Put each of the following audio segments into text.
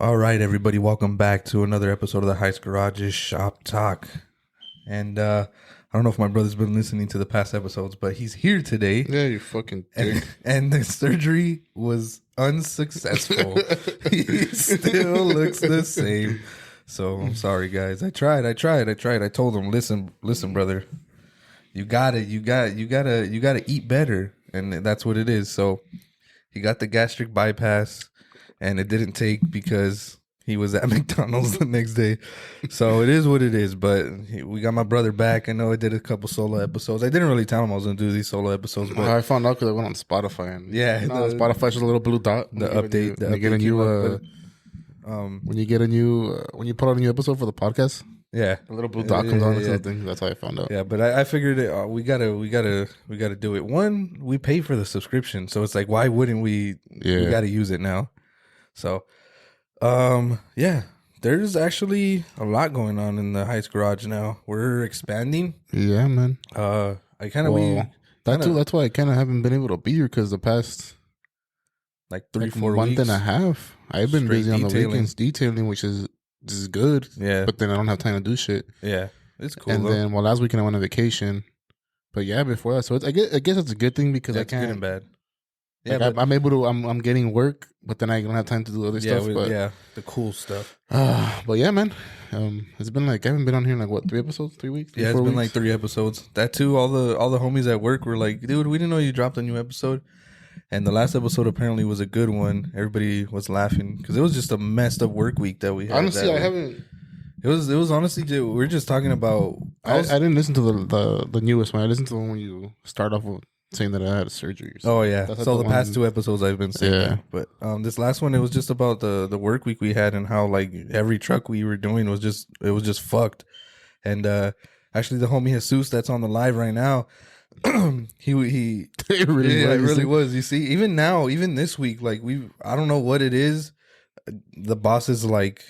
All right, everybody, welcome back to another episode of the Heights Garage's Shop Talk. And I don't know if my brother's been listening to the past episodes, but he's here today. Yeah, you fucking dick. And the surgery was unsuccessful. He still looks the same. So I'm sorry, guys. I tried. I told him, listen, brother, you gotta eat better, and that's what it is. So he got the gastric bypass. And it didn't take because he was at McDonald's the next day. So it is what it is. But we got my brother back. I know I did a couple solo episodes. I didn't really tell him I was going to do these solo episodes. But I found out because I went on Spotify. And Spotify's just a little blue dot. The update. When you get a new, when you put out a new episode for the podcast. Yeah, a little blue dot comes on. That's how I found out. Yeah, but I figured we gotta do it. One, we pay for the subscription, so it's like, why wouldn't we? Yeah. We gotta use it now. So, yeah, there's actually a lot going on in the Heights Garage now. We're expanding. Yeah, man. That's why I kind of haven't been able to be here because the past like 4 month weeks and a half, I've been busy on the weekends detailing, which is good. Yeah, but then I don't have time to do shit. Yeah, it's cool. And then last weekend I went on vacation. But yeah, before that, so I guess it's a good thing because I can't. Good and bad. Yeah, like I'm able to. I'm getting work, but then I don't have time to do other stuff. The cool stuff. But yeah, man, it's been like I haven't been on here in like what 3 episodes, 3 weeks. Yeah, it's been like 3 episodes. That too. All the homies at work were like, "Dude, we didn't know you dropped a new episode." And the last episode apparently was a good one. Everybody was laughing because it was just a messed up work week that we had. Honestly, I haven't. It was honestly, we were just talking about. I didn't listen to the newest one. I listened to the one when you start off with saying that I had a surgery. Oh yeah. So the past 2 episodes I've been saying that. But this last one, it was just about the work week we had and how like every truck we were doing was just fucked. And actually the homie Jesus that's on the live right now, he it really was. You see, even now, even this week, like I don't know what it is. The boss is like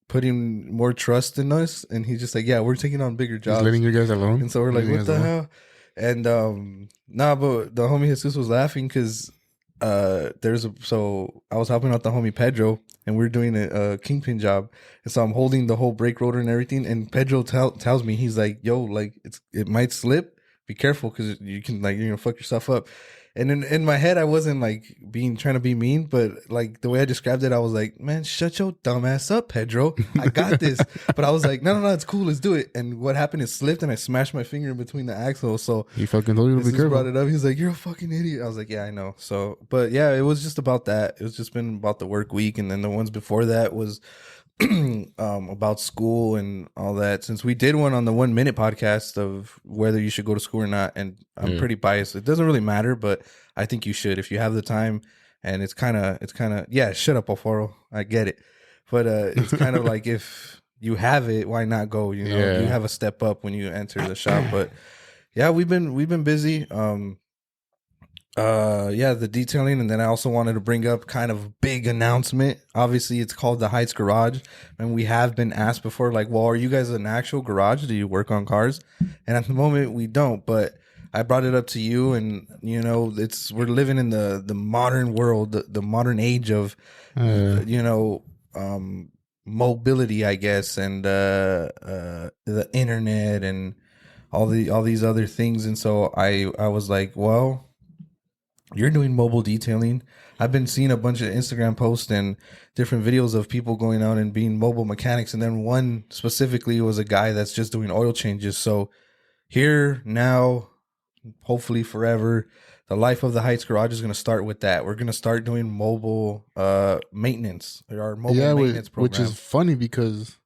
putting more trust in us, and he's just like, yeah, we're taking on bigger jobs. He's letting you guys alone. And so we're like, what the hell? And but the homie Jesus was laughing because so I was helping out the homie Pedro, and we are doing a kingpin job, and so I'm holding the whole brake rotor and everything, and Pedro tells me, he's like, yo, like it might slip, be careful because you can like you're gonna fuck yourself up. And in my head, I wasn't like trying to be mean, but like the way I described it, I was like, man, shut your dumb ass up, Pedro. I got this. But I was like, no, it's cool. Let's do it. And what happened is slipped and I smashed my finger in between the axles. So he fucking told you to be careful. Brought it up. He's like, you're a fucking idiot. I was like, yeah, I know. So, but yeah, it was just about that. It was just been about the work week. And then the ones before that was about school and all that, since we did one on the 1 minute podcast of whether you should go to school or not, and I'm pretty biased. It doesn't really matter, but I think you should if you have the time. And it's kind of yeah, shut up, Alfaro, I get it, but it's kind of like if you have it, why not go? You have a step up when you enter the shop. But yeah, we've been busy. The detailing, and then I also wanted to bring up kind of big announcement. Obviously, it's called the Heights Garage, and we have been asked before, like, well, are you guys an actual garage? Do you work on cars? And at the moment, we don't. But I brought it up to you, and we're living in the modern world, the modern age of mobility, I guess, and the internet and all these other things. And so I was like, well, you're doing mobile detailing. I've been seeing a bunch of Instagram posts and different videos of people going out and being mobile mechanics. And then one specifically was a guy that's just doing oil changes. So here, now, hopefully forever, the life of the Heights Garage is going to start with that. We're going to start doing mobile maintenance, our mobile maintenance program. Which is funny because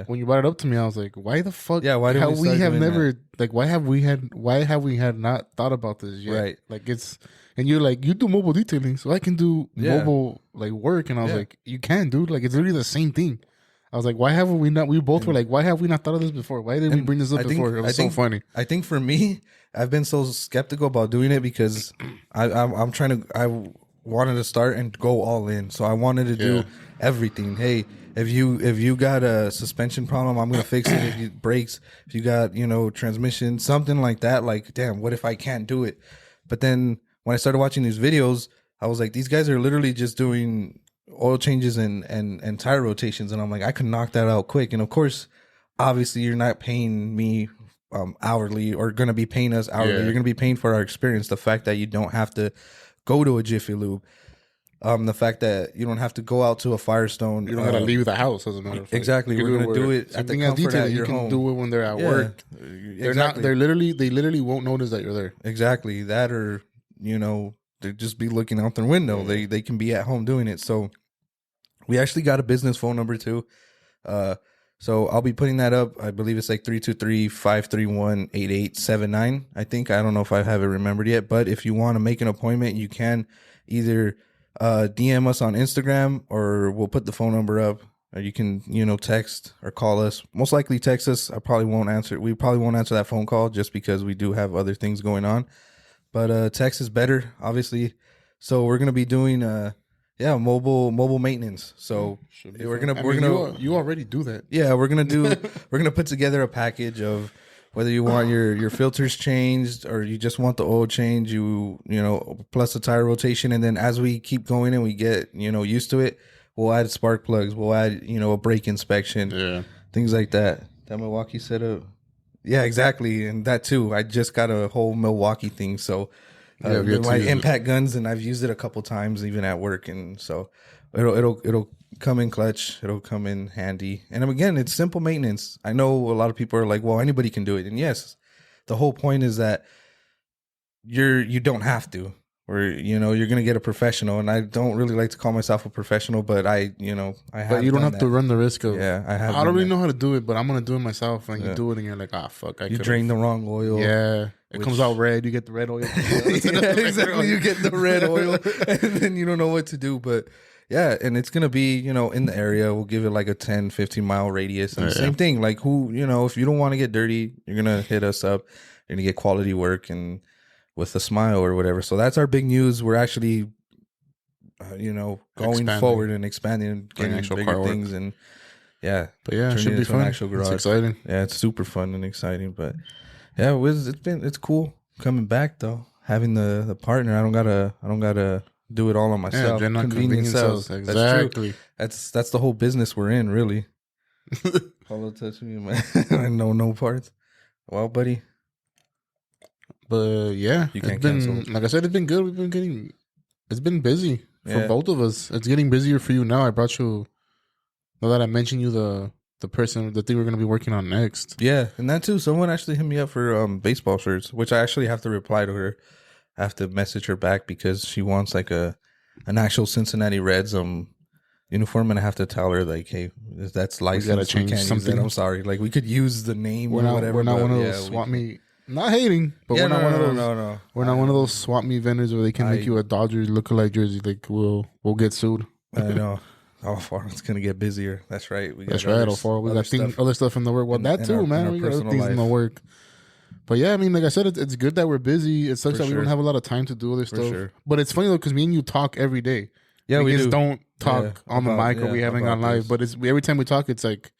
when you brought it up to me, I was like, why the fuck? Yeah, why did we have never that? Like why have we had not thought about this yet? Right. Like and you're like, you do mobile detailing, so I can do mobile like work, and I was like, you can, dude. Like it's literally the same thing. I was like, why haven't we not? We both were like, why have we not thought of this before? Why didn't we bring this up before? It was so funny. I think for me, I've been so skeptical about doing it because I wanted to start and go all in. So I wanted to do everything. Hey, if you got a suspension problem, I'm gonna fix it. If you brakes, if you got transmission, something like that. Like, damn, what if I can't do it? But then when I started watching these videos, I was like, these guys are literally just doing oil changes and tire rotations, and I'm like, I could knock that out quick. And of course, obviously, you're not paying me hourly, or going to be paying us hourly. You're going to be paying for our experience. The fact that you don't have to go to a Jiffy Lube. The fact that you don't have to go out to a Firestone. You don't got to leave the house, as a matter of fact. Exactly. We're going to do it at the comfort at your home. You can do it when they're at work. They literally won't notice that you're there. Exactly. That, or, they just be looking out their window. Yeah. They can be at home doing it. So we actually got a business phone number too. So I'll be putting that up. I believe it's like 323-531-8879. I think. I don't know if I have it remembered yet. But if you want to make an appointment, you can either DM us on Instagram, or we'll put the phone number up. Or you can, text or call us. Most likely text us. We probably won't answer that phone call just because we do have other things going on. But text is better, obviously. So we're gonna be doing mobile maintenance. So we're gonna you already do that. Yeah, we're gonna put together a package of whether you want your filters changed or you just want the oil change, plus the tire rotation, and then as we keep going and we get used to it, we'll add spark plugs, we'll add a brake inspection, things like that. That Milwaukee setup. Yeah, exactly, and that too. I just got a whole Milwaukee thing, so my impact guns, and I've used it a couple times even at work, and so it'll come in clutch. It'll come in handy, and again, it's simple maintenance. I know a lot of people are like, "Well, anybody can do it," and yes, the whole point is that you don't have to. Or you're gonna get a professional, and I don't really like to call myself a professional, but I have. But you don't have to run the risk of. Yeah, I have. I don't really know how to do it, but I'm gonna do it myself. And you do it, and you're like, fuck! You drain the wrong oil. Yeah, it comes out red. You get the red oil. Exactly. You get the red oil, and then you don't know what to do. But yeah, and it's gonna be in the area. We'll give it like a 10, 15 mile radius, and same thing. Like if you don't want to get dirty, you're gonna hit us up. You're gonna get quality work and with a smile or whatever. So that's our big news. We're actually, going forward and expanding and getting bigger things. And but it should be fun. Actual garage. It's exciting. Yeah, it's super fun and exciting. But yeah, it's cool coming back though. Having the partner, I don't gotta do it all on myself. Yeah, convenience sales. Exactly. That's the whole business we're in, really. Follow touch me, man. No parts. Well, buddy. But yeah, it's been, like I said, it's been good. It's been busy for both of us. It's getting busier for you now. I brought you, now that I mentioned you, the thing we're going to be working on next. Yeah, and that too. Someone actually hit me up for baseball shirts, which I actually have to reply to her. I have to message her back because she wants like an actual Cincinnati Reds uniform, and I have to tell her like, hey, that's licensed. We got to change something. I'm sorry. Like we could use the name or whatever. We're not one of those swap meet. Not hating, but we're not one of those. No. We're not one of those swap meet vendors where they can make you a Dodgers lookalike jersey. Like we'll get sued. I know. It's gonna get busier. That's right. We got other stuff in the work. Well, that too, man. We got other things in the work. But yeah, I mean, like I said, it's good that we're busy. It sucks that we don't have a lot of time to do other stuff. Sure. But it's funny though, because me and you talk every day. Yeah, we just don't talk on the mic or we having on live. But it's every time we talk, it's like,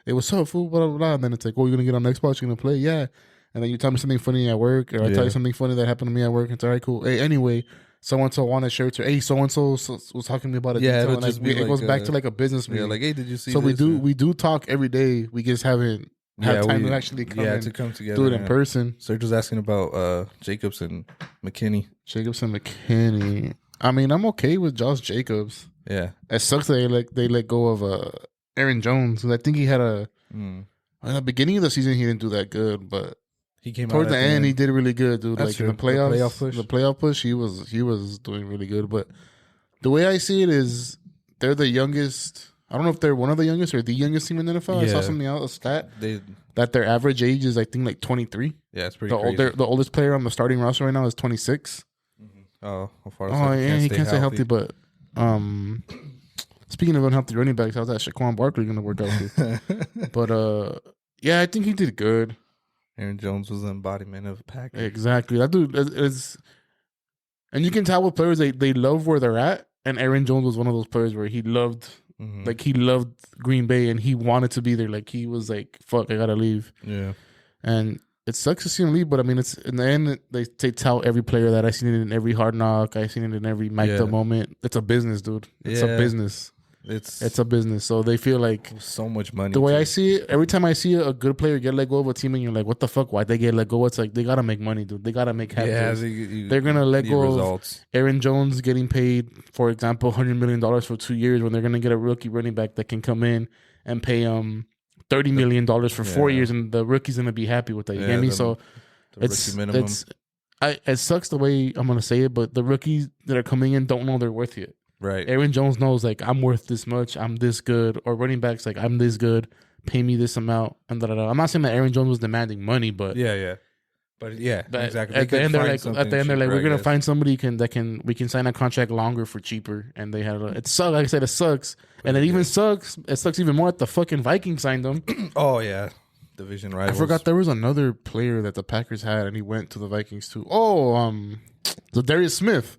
"Hey, what's up, fool?" Blah blah blah. And then it's like, "Oh, you're gonna get on Xbox? You're gonna play?" Yeah. And then you tell me something funny at work, or I tell you something funny that happened to me at work. And it's all right, cool. Hey, anyway, so-and-so wanted shirts, or hey, so-and-so was talking to me about a detail. And it goes back to like a business meeting. Yeah, like, hey, did you see so this? we do talk every day. We just haven't had time to actually come together. Do it in person. Serge was asking about Jacobs and McKinney. I mean, I'm okay with Josh Jacobs. Yeah. It sucks that they let go of Aaron Jones. Because I think he had in the beginning of the season, he didn't do that good, but he came towards the end, he did really good, dude. That's like true. In the playoff push, he was doing really good. But the way I see it is, they're the youngest. I don't know if they're one of the youngest or the youngest team in the NFL. Yeah. I saw something else, a stat that their average age is, I think, like 23. Yeah, it's pretty crazy. The oldest player on the starting roster right now is 26. Mm-hmm. Oh, how far? He can't stay healthy. But speaking of unhealthy running backs, how's that Shaquan Barkley going to work out too? But yeah, I think he did good. Aaron Jones was the embodiment of a package. Exactly. That dude is, and you can tell with players they love where they're at. And Aaron Jones was one of those players where he loved, like he loved Green Bay and he wanted to be there. Like he was like, "Fuck, I gotta leave." Yeah. And it sucks to see him leave, but I mean, it's in the end they tout every player that I seen it in every Hard Knock, I seen it in every mic'd up moment. It's a business, dude. It's a business. It's a business. So they feel like so much money. The way I see it, every time I see a good player get let go of a team, and you're like, what the fuck? Why'd they get let go? It's like they gotta make money, dude. They gotta make happen. Yeah, they're gonna let go of Aaron Jones getting paid, for example, $100 million for 2 years, when they're gonna get a rookie running back that can come in and pay $30 million for 4 years, and the rookie's gonna be happy with that. You get me? So it sucks the way I'm gonna say it, but the rookies that are coming in don't know they're worth it. Right. Aaron Jones knows, like, I'm worth this much, I'm this good, or running backs like, I'm this good, pay me this amount, and da da da. I'm not saying that Aaron Jones was demanding money, but but exactly. At the end, they're like, we're gonna find somebody we can sign a contract longer for cheaper, and they had it sucks. Like I said, it sucks, and it even sucks. It sucks even more that the fucking Vikings signed them. Oh yeah, division rivals. I forgot there was another player that the Packers had, and he went to the Vikings too. So Darius Smith,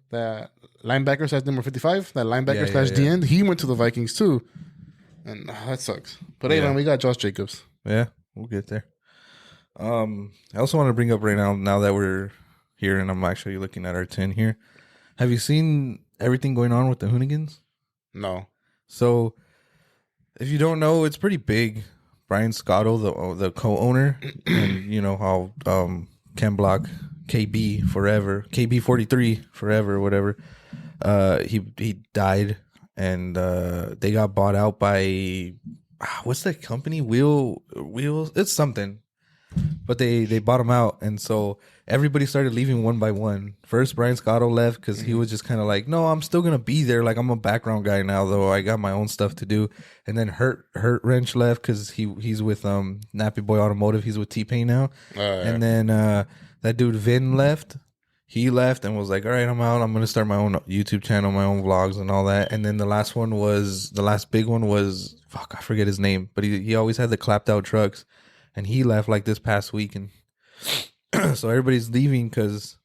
that linebacker slash number 55, that linebacker slash DN, he went to the Vikings too, and that sucks. But hey, man, we got Josh Jacobs. Yeah, we'll get there. I also want to bring up right now that we're here and I'm actually looking at our 10 here. Have you seen everything going on with the Hoonigans? No. So, if you don't know, it's pretty big. Brian Scotto, the co-owner, and you know how Ken Block, KB forever, KB43 forever, whatever. He died, and they got bought out by what's that company? Wheels. It's something. But they bought him out, and so everybody started leaving one by one. First, Brian Scotto left because he was just kind of like, no, I'm still gonna be there. Like, I'm a background guy now, though. I got my own stuff to do. And then Hurt Wrench left because he's with Nappy Boy Automotive. He's with T-Pain now. And then that dude Vin left. He left and was like, all right, I'm out. I'm gonna start my own YouTube channel, my own vlogs, and all that. And then the last big one was fuck, I forget his name, but he always had the clapped out trucks. And he left like this past week, and so everybody's leaving because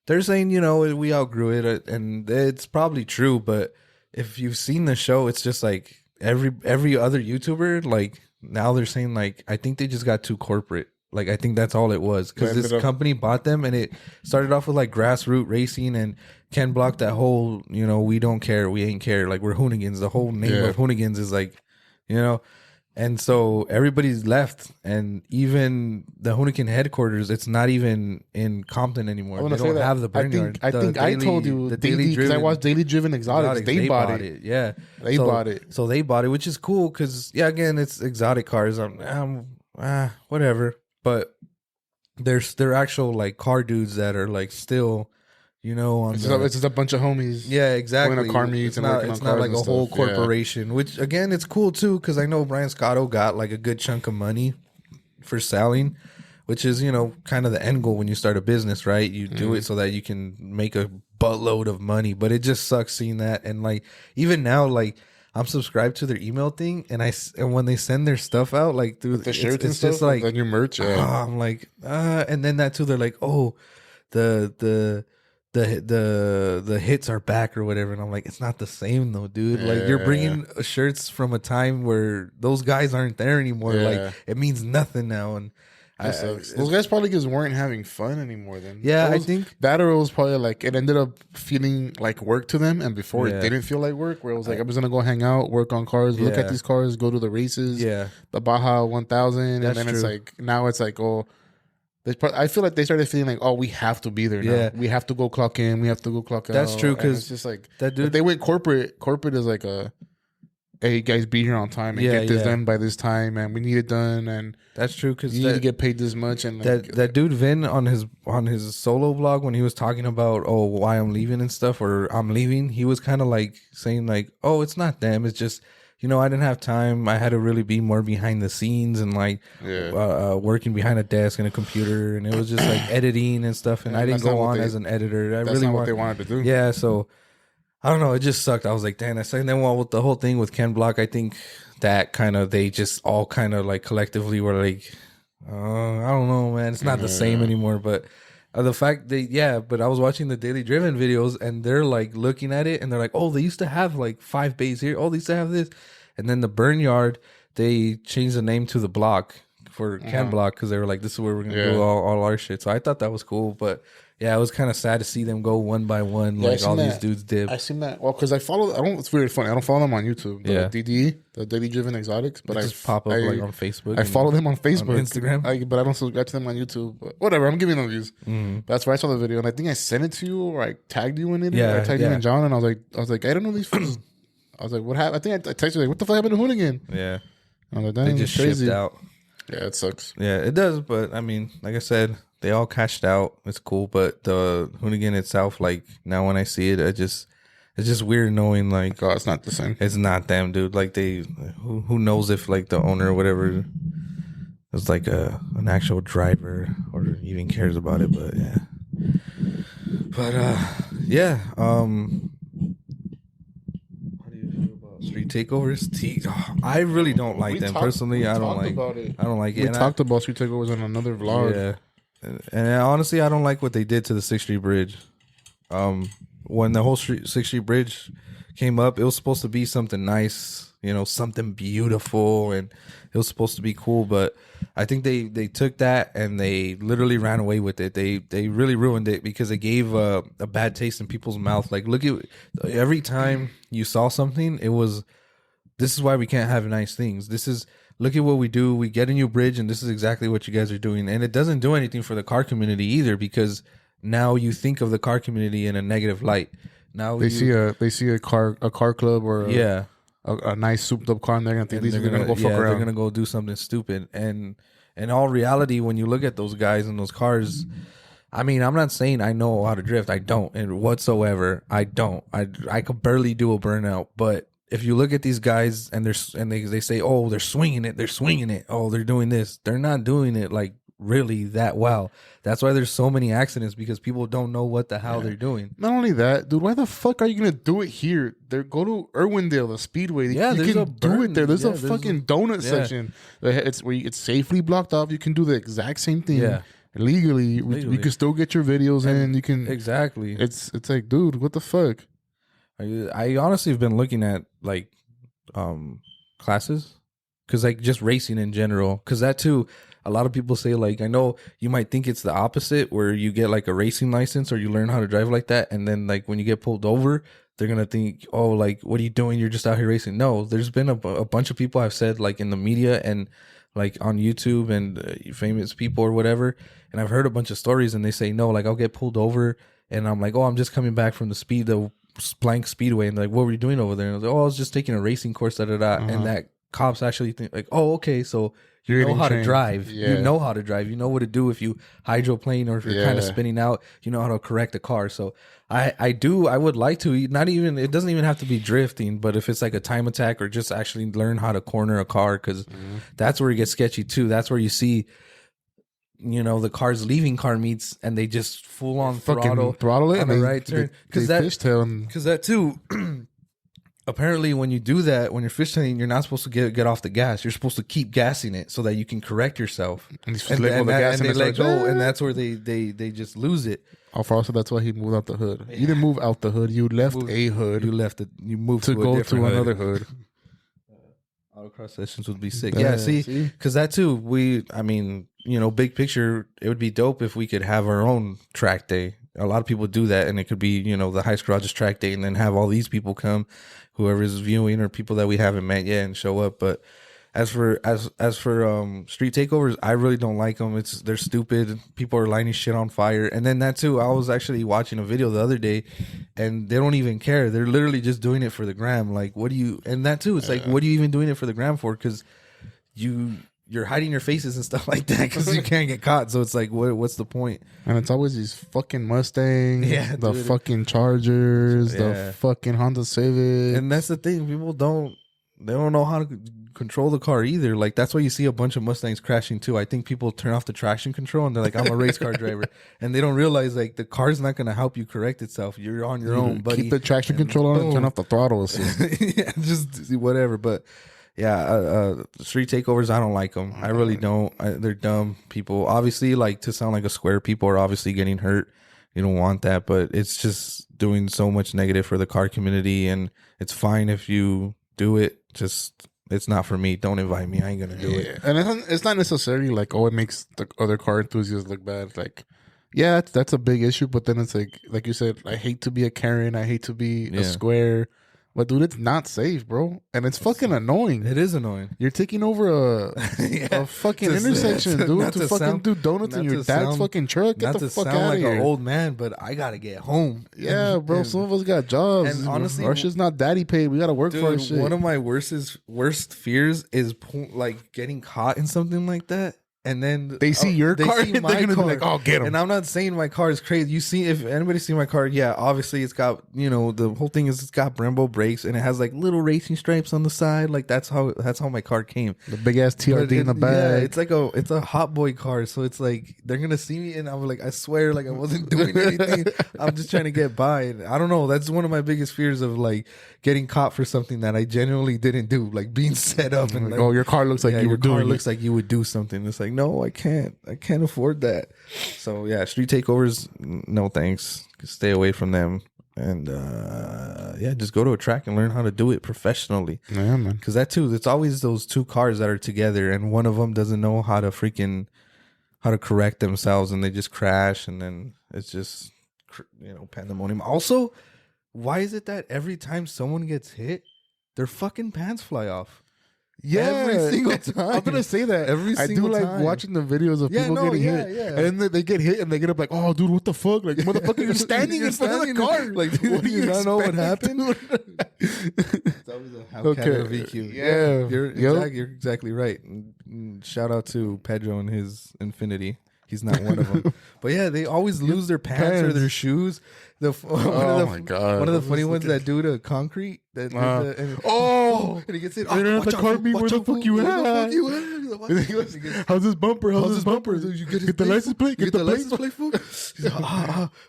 they're saying, you know, we outgrew it, and it's probably true. But if you've seen the show, it's just like every other YouTuber. Like now they're saying, like, I think they just got too corporate. Like I think that's all it was, because this company bought them, and it started off with like grassroots racing, and Ken Block that whole, you know, we don't care, we ain't care, like we're Hoonigans. The whole name of Hoonigans is like, you know. And so everybody's left, and even the Hoonigan headquarters, it's not even in Compton anymore. They don't have the brand yard. I think I told you the Daily Driven, because I watched Daily Driven Exotics. They bought it. Yeah, they bought it. So they bought it, which is cool because again, it's exotic cars. Whatever, but they're actual like car dudes that are like still. You know, it's just a bunch of homies. Yeah, exactly. Going to car meets and working on cars. It's not like a whole corporation, which again, it's cool too, because I know Brian Scotto got like a good chunk of money for selling, which is, you know, kind of the end goal when you start a business, right? You do it so that you can make a buttload of money, but it just sucks seeing that. And like even now, like I'm subscribed to their email thing, and when they send their stuff out, like through the shirts, it's just like your merch. I'm like, and then that too, they're like, oh, the hits are back or whatever, and I'm like, it's not the same though, dude. Like you're bringing shirts from a time where those guys aren't there anymore. Like it means nothing now, and those guys probably just weren't having fun anymore then. I think that, or it was probably like it ended up feeling like work to them, and before it didn't feel like work, where it was like, I'm just gonna go hang out, work on cars, look at these cars, go to the races, the Baja 1000. And then it's like, now it's like, oh, I feel like they started feeling like, oh, we have to be there now. Yeah. We have to go clock in. We have to go clock out. That's true, because it's just like that dude. If they went corporate. Corporate is like hey, guys, be here on time and get this done by this time, and we need it done. And that's true, because you need to get paid this much. And like, that dude Vin on his solo vlog, when he was talking about why I'm leaving and stuff, or I'm leaving, he was kind of like saying like, oh, it's not them, it's just, you know, I didn't have time. I had to really be more behind the scenes and like working behind a desk and a computer, and it was just like editing and stuff. And I didn't go on as an editor. That's not what they wanted to do. Yeah, so I don't know. It just sucked. I was like, damn. And then with the whole thing with Ken Block, I think that kind of they just all kind of like collectively were like, I don't know, man. It's not the same anymore. But the fact but I was watching the Daily Driven videos, and they're like looking at it, and they're like, oh, they used to have like 5 bays here. Oh, they used to have this. And then the Burn Yard, they changed the name to the Block for Ken Block because they were like, this is where we're gonna do all our shit. So I thought that was cool, but yeah, it was kind of sad to see them go one by one, like all these dudes dip. I seen that. Well, because I follow. I don't. It's weird. Funny. I don't follow them on YouTube. The DD, the Daily Driven Exotics. But I just pop up like on Facebook. I follow them on Facebook, on Instagram. But I don't subscribe to them on YouTube. But whatever. I'm giving them views. Mm-hmm. That's where I saw the video, and I think I sent it to you, or I tagged you in it. Yeah, or I tagged you and John, and I was like, I don't know these fools. I was like, what happened? I think I texted you like, what the fuck happened to Hoonigan? Yeah, I was like, they just crazy. shipped out. Yeah, it sucks. Yeah, it does. But I mean, like I said, they all cashed out. It's cool. But the Hoonigan itself, like now when I see it, it's just weird knowing like, oh, it's not the same. It's not them, dude. Like who knows if like the owner or whatever is like an actual driver or even cares about it. But yeah, yeah. Street takeovers, I really don't like them personally. I don't like it. We talked about street takeovers in another vlog. Yeah, and honestly, I don't like what they did to the 6th Street Bridge. When the whole 6th Street Bridge came up, it was supposed to be something nice, something beautiful, and it was supposed to be cool. But I think they took that and they literally ran away with it. They really ruined it because it gave a bad taste in people's mouth. Like, look at every time you saw something, it was, this is why we can't have nice things. Look at what we do. We get a new bridge, and this is exactly what you guys are doing. And it doesn't do anything for the car community either, because now you think of the car community in a negative light. Now they see a car club or a nice souped up car, and they're gonna think they're gonna go fuck around. They're gonna go do something stupid. And in all reality, when you look at those guys in those cars, I mean, I'm not saying I know how to drift. I don't, and whatsoever. I don't. I could barely do a burnout. But if you look at these guys and they say, oh, they're swinging it. Oh, they're doing this. They're not doing it like really that well. That's why there's so many accidents, because people don't know what the hell they're doing. Not only that, dude, why the fuck are you gonna do it here? Go to Irwindale, the Speedway. Yeah, you can do it there. There's a fucking donut section. It's where it's safely blocked off. You can do the exact same thing. Yeah. Legally. You can still get your videos in. You can exactly. It's like, dude, what the fuck? I honestly have been looking at like classes, because like just racing in general, because that too, a lot of people say, like, I know you might think it's the opposite, where you get like a racing license or you learn how to drive like that, and then like when you get pulled over, they're gonna think, oh, like, what are you doing? You're just out here racing. No, there's been a bunch of people I've said, like in the media and like on YouTube and famous people or whatever, and I've heard a bunch of stories, and they say, no, like I'll get pulled over and I'm like, oh, I'm just coming back from the blank Speedway, and they're like, what were you doing over there? And I was like, oh, I was just taking a racing course, and that cops actually think like, oh, okay, so you know how to drive. Yeah. You know how to drive. You know what to do if you hydroplane or if you're kind of spinning out. You know how to correct a car. So I would like to, it doesn't even have to be drifting, but if it's like a time attack or just actually learn how to corner a car, because that's where it gets sketchy too. That's where you see, the cars leaving car meets and they just full on throttle it on the right turn. Because that too. Apparently, when you do that, when you're fishtailing, you're not supposed to get off the gas. You're supposed to keep gassing it so that you can correct yourself. And they let go, and that's where they just lose it. Also, that's why he moved out the hood. You didn't move out the hood. You left a hood. You left it. You moved to go to another hood. Autocross sessions would be sick. Yeah, see, because that too. Big picture, it would be dope if we could have our own track day. A lot of people do that, and it could be, the Heist Garage's track day, and then have all these people come, whoever is viewing or people that we haven't met yet, and show up. But as for street takeovers, I really don't like them. They're stupid. People are lighting shit on fire, and then that too. I was actually watching a video the other day, and they don't even care. They're literally just doing it for the gram. Like, what do you? And that too. It's like, what are you even doing it for the gram for? Because you're hiding your faces and stuff like that because you can't get caught. So it's like, what's the point? And it's always these fucking Mustangs, the fucking Chargers, the fucking Honda Civic. And that's the thing. People don't know how to control the car either. Like, that's why you see a bunch of Mustangs crashing too. I think people turn off the traction control and they're like, I'm a race car driver. And they don't realize, like, the car's not going to help you correct itself. You're on your own, buddy. Keep the traction control on and turn off the throttle assist. Yeah, just whatever. But yeah, street takeovers, I don't like them. I really don't. They're dumb people. Obviously, like, to sound like a square, people are obviously getting hurt. You don't want that, but it's just doing so much negative for the car community, and it's fine if you do it. Just it's not for me. Don't invite me. I ain't gonna do it. And it's not necessarily like, oh, it makes the other car enthusiasts look bad. Like, yeah, that's a big issue. But then it's like you said, I hate to be a Karen. I hate to be a square. But dude, it's not safe, bro, and it's fucking annoying. It is annoying. You're taking over a fucking intersection, dude, to fucking do donuts in your dad's fucking truck. Get the fuck out of here. An old man, but I gotta get home. Yeah, bro. Some of us got jobs, and honestly, our shit's not daddy paid. We gotta work for our shit. One of my worst fears is like getting caught in something like that. And then they see your car, and they're gonna be like, "Oh, get him!" And I'm not saying my car is crazy. You see, if anybody see my car, yeah, obviously it's got, the whole thing is it's got Brembo brakes and it has like little racing stripes on the side. Like that's how my car came. The big ass TRD in the back. Yeah, it's a hot boy car, so it's like they're gonna see me and I'm like, I swear, like I wasn't doing anything. I'm just trying to get by. And I don't know. That's one of my biggest fears of like getting caught for something that I genuinely didn't do, like being set up and like, oh, your car looks like you were doing. Your car looks like you would do something. It's like, no, I can't afford that. So yeah, street takeovers, no thanks. Stay away from them. And just go to a track and learn how to do it professionally. Yeah, man. Because that too, it's always those two cars that are together and one of them doesn't know how to correct themselves and they just crash and then it's just pandemonium. Also, why is it that every time someone gets hit, their fucking pants fly off? Yeah, every single time. I'm gonna say that I do like watching the videos of people getting hit, and then they get hit and they get up like, "Oh, dude, what the fuck? Like, motherfucker, you're standing in front of the car. Like, dude, what do you not know what happened?" It's always a Hellcat or VQ. Yeah, you're exactly right. Shout out to Pedro and his Infinity. He's not one of them. But yeah, they always lose their pants or their shoes. My God. One of the funny ones that do to concrete. And he gets it. Where the fuck you at? How's this bumper? You get the license plate? Get the license plate, fool?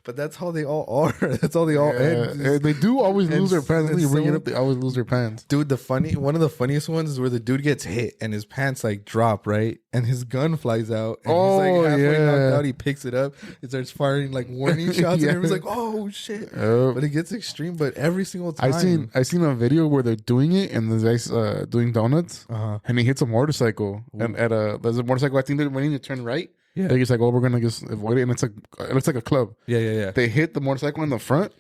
But that's how they all are. That's how they all end. And they do always lose their pants. When you bring it up, they always lose their pants. Dude, one of the funniest ones is where the dude gets hit and his pants like drop, right? And his gun flies out. And he's like halfway knocked out. He picks it up. It starts firing like warning shots. And everyone's like, oh shit. But it gets extreme. But every single time. I seen a video where they're doing it and the guy's doing donuts and he hits a motorcycle. Ooh. And there's a motorcycle, I think they're waiting to turn right. Yeah. They're just like, oh, we're gonna just avoid it. And it looks like a club. Yeah. They hit the motorcycle in the front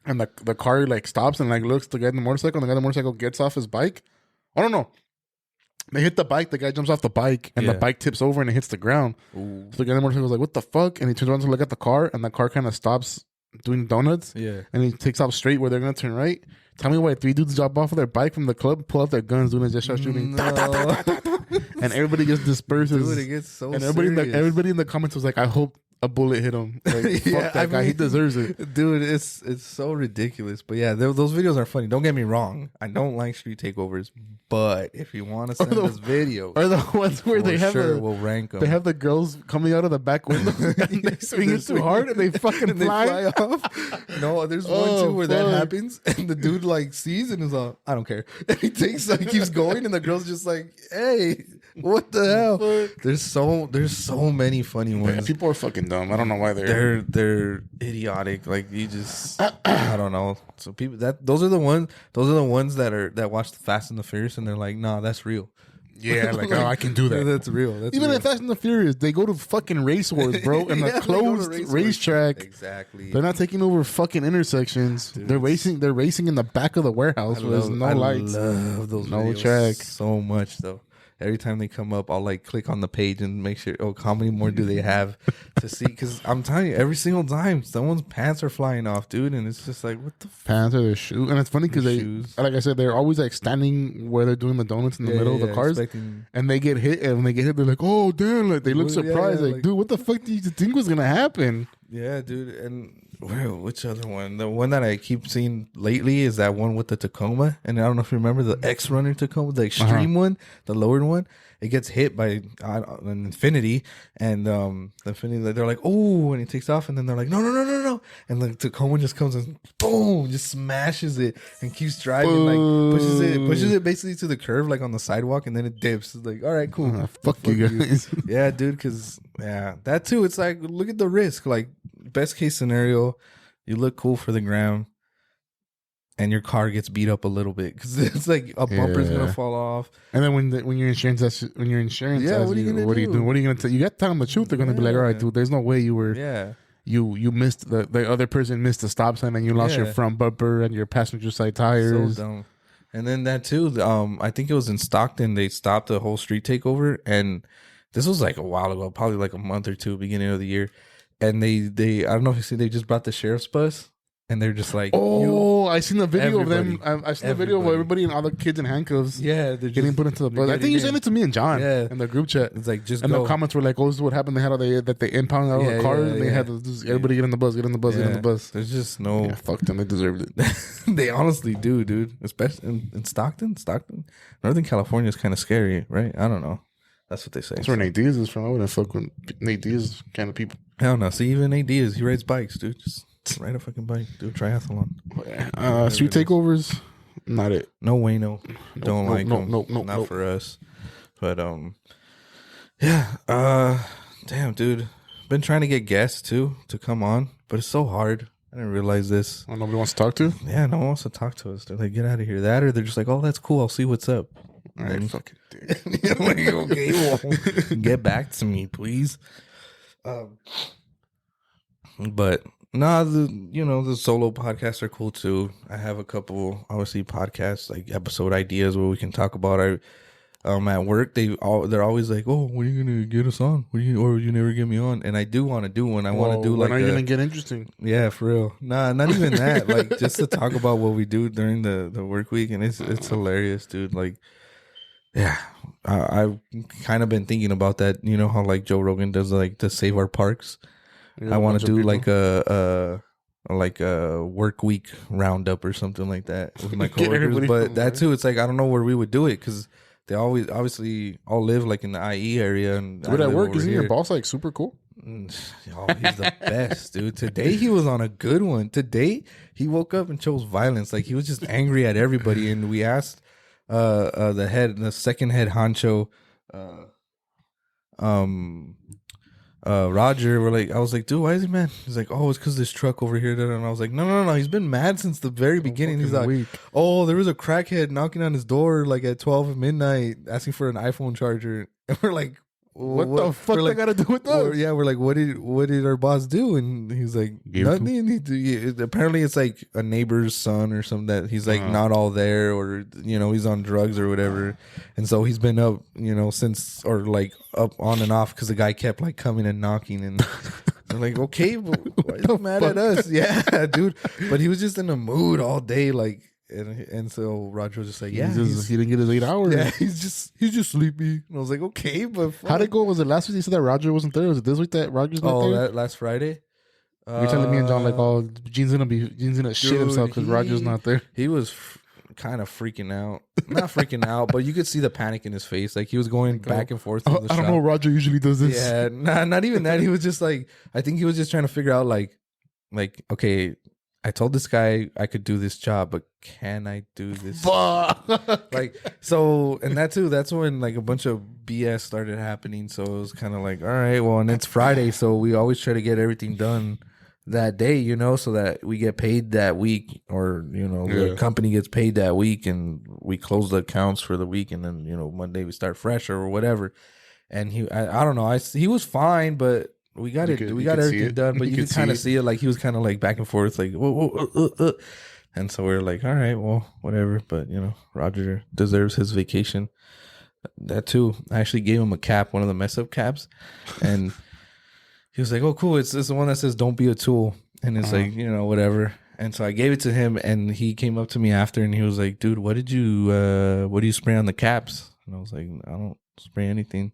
and the car like stops and like looks to the guy in the motorcycle, and the guy in the motorcycle gets off his bike. I don't know. They hit the bike, the guy jumps off the bike, and the bike tips over and it hits the ground. Ooh. So the guy in the motorcycle was like, what the fuck? And he turns around to look at the car, and the car kind of stops doing donuts. Yeah. And he takes off straight where they're going to turn right. Tell me why 3 dudes drop off of their bike from the club, pull out their guns, doing a just start shooting. No. And everybody just disperses. Dude, it gets so and everybody in the comments was like, I hope a bullet hit him. Like, fuck that guy. He deserves it. Dude, it's so ridiculous. But yeah, those videos are funny. Don't get me wrong. I don't like street takeovers. But if you want to send us videos, or the ones where they have we'll rank them. They have the girls coming out of the back window and they swing it too hard and they fucking fly off. No, there's one too where that happens and the dude like sees and is like, I don't care. And he keeps going and the girl's just like, hey, what the hell? There's so many funny ones. Yeah, people are fucking dumb. I don't know why they're idiotic. Like you just I don't know. So people those are the ones that watch the Fast and the Furious and they're like, nah, that's real. Yeah, like, oh, I can do that. That's real. Even in Fast and the Furious, they go to fucking race wars, bro, in a closed racetrack. Exactly. They're not taking over fucking intersections. Dude, they're racing in the back of the warehouse where there's no lights. I love those no track. So much though. Every time they come up, I'll like click on the page and make sure, how many more do they have to see? Because I'm telling you, every single time someone's pants are flying off, dude, and it's just like, what the pants or their shoes? And it's funny because like I said, they're always like standing where they're doing the donuts in the middle of the cars, and they get hit, and when they get hit, they're like, oh damn, like they look surprised, like, dude, what the fuck do you think was gonna happen? Yeah, dude, and which other one? The one that I keep seeing lately is that one with the Tacoma, and I don't know if you remember the X Runner Tacoma, the extreme one, the lowered one. It gets hit by an Infinity, and the Infinity, they're like, oh, and he takes off, and then they're like, no, and the Tacoma just comes and boom, just smashes it and keeps driving, like pushes it basically to the curve, like on the sidewalk, and then it dips. It's like, all right, cool, fuck you guys. Yeah, dude, because that too. It's like, look at the risk. Like, best case scenario, you look cool for the gram. and your car gets beat up a little bit because it's like a bumper's gonna fall off. And then when your insurance, what are you gonna do? What are you gonna tell? You got to tell them the truth. They're gonna be like, all right, dude, there's no way you were. Yeah. You missed the other person missed the stop sign and you lost your front bumper and your passenger side tires. So dumb. And then that too. I think it was in Stockton. They stopped the whole street takeover, and this was like a while ago, probably like a month or two, beginning of the year. And they I don't know if you see, they just brought the sheriff's bus. And they're just like, I seen the video of them. I've seen the video of everybody and all the kids in handcuffs. Yeah, they're getting put into the bus. I think you sent it to me and John in the group chat. It's like, just and go. The comments were like, "Oh, this is what happened. They had all they impounded all the cars and they had to just, everybody get in the bus, get in the bus, get in the bus." There's just no. Yeah, fuck them. They deserved it. They honestly do, dude. Especially in Stockton. Northern California is kind of scary, right? I don't know. That's what they say. That's where Nate Diaz is from. I wouldn't fuck with Nate Diaz kind of people. Hell no. See, even Nate Diaz, he rides bikes, dude. Just ride a fucking bike. Do a triathlon. Street takeovers, not it. No way, no. Don't like them. Not for us. But yeah. Damn, dude. Been trying to get guests too to come on, but it's so hard. I didn't realize this. Oh, nobody wants to talk to? Yeah, no one wants to talk to us. They're like, get out of here. That, or they're just like, oh, that's cool. I'll see what's up. All right, fucking dude. Like, okay, well, get back to me, please. But the solo podcasts are cool too. I have a couple, obviously, podcasts, like episode ideas where we can talk about at work. They're always like, oh, when are you gonna get us on? Or you never get me on? And I do want to do one. I want to do like. When are you gonna get interesting? Yeah, for real. Nah, not even that. Like, just to talk about what we do during the work week, and it's hilarious, dude. Like, yeah, I've kind of been thinking about that. You know how like Joe Rogan does like to save our parks. I want to do like a work week roundup or something like that with my coworkers. But that too, it's like I don't know where we would do it because they obviously all live like in the IE area. And dude, at work, isn't your boss like super cool? Oh, he's the best, dude. Today he was on a good one. Today he woke up and chose violence. Like he was just angry at everybody. And we asked the second head honcho, Roger, I was like, dude, why is he mad? He's like, oh, it's because this truck over here. And I was like, no. He's been mad since the very beginning. He's like, oh, there was a crackhead knocking on his door like at 12 at midnight asking for an iPhone charger. And we're like, what the fuck I gotta do with that? Yeah, we're like, what did our boss do? And he's like, nothing. Apparently it's like a neighbor's son or something that he's like not all there, or he's on drugs or whatever. And so he's been up since, or like up on and off because the guy kept like coming and knocking. And I'm like, okay, but why is he mad at us? Yeah, dude. But he was just in a mood all day, like. And so Roger was just like, yeah, he didn't get his 8 hours. Yeah, he's just sleepy. And I was like, okay, but how'd it go? Was it last week you said that Roger wasn't there? Was it this week that Roger's not there? Oh, that last Friday. You're telling me and John like, oh, Gene's gonna shit himself because Roger's not there. He was kind of freaking out, not freaking out, but you could see the panic in his face. Like he was going back and forth. I don't know. Roger usually does this. Yeah, not even that. He was just like, I think he was just trying to figure out like, okay. I told this guy I could do this job, but can I do this? Fuck. Like, so, and that too, that's when like a bunch of BS started happening. So it was kind of like, all right, well, and it's Friday. So we always try to get everything done that day, so that we get paid that week, or, the company gets paid that week and we close the accounts for the week. And then, Monday we start fresh or whatever. And I don't know. he was fine, but we got everything done, but you could kind of see it. Like he was kind of like back and forth, like whoa. And so we were like, all right, well, whatever. But Roger deserves his vacation. That too. I actually gave him a cap, one of the mess up caps, and he was like, oh, cool. It's the one that says "Don't be a tool," and it's like whatever. And so I gave it to him, and he came up to me after, and he was like, dude, what do you spray on the caps? And I was like, I don't spray anything.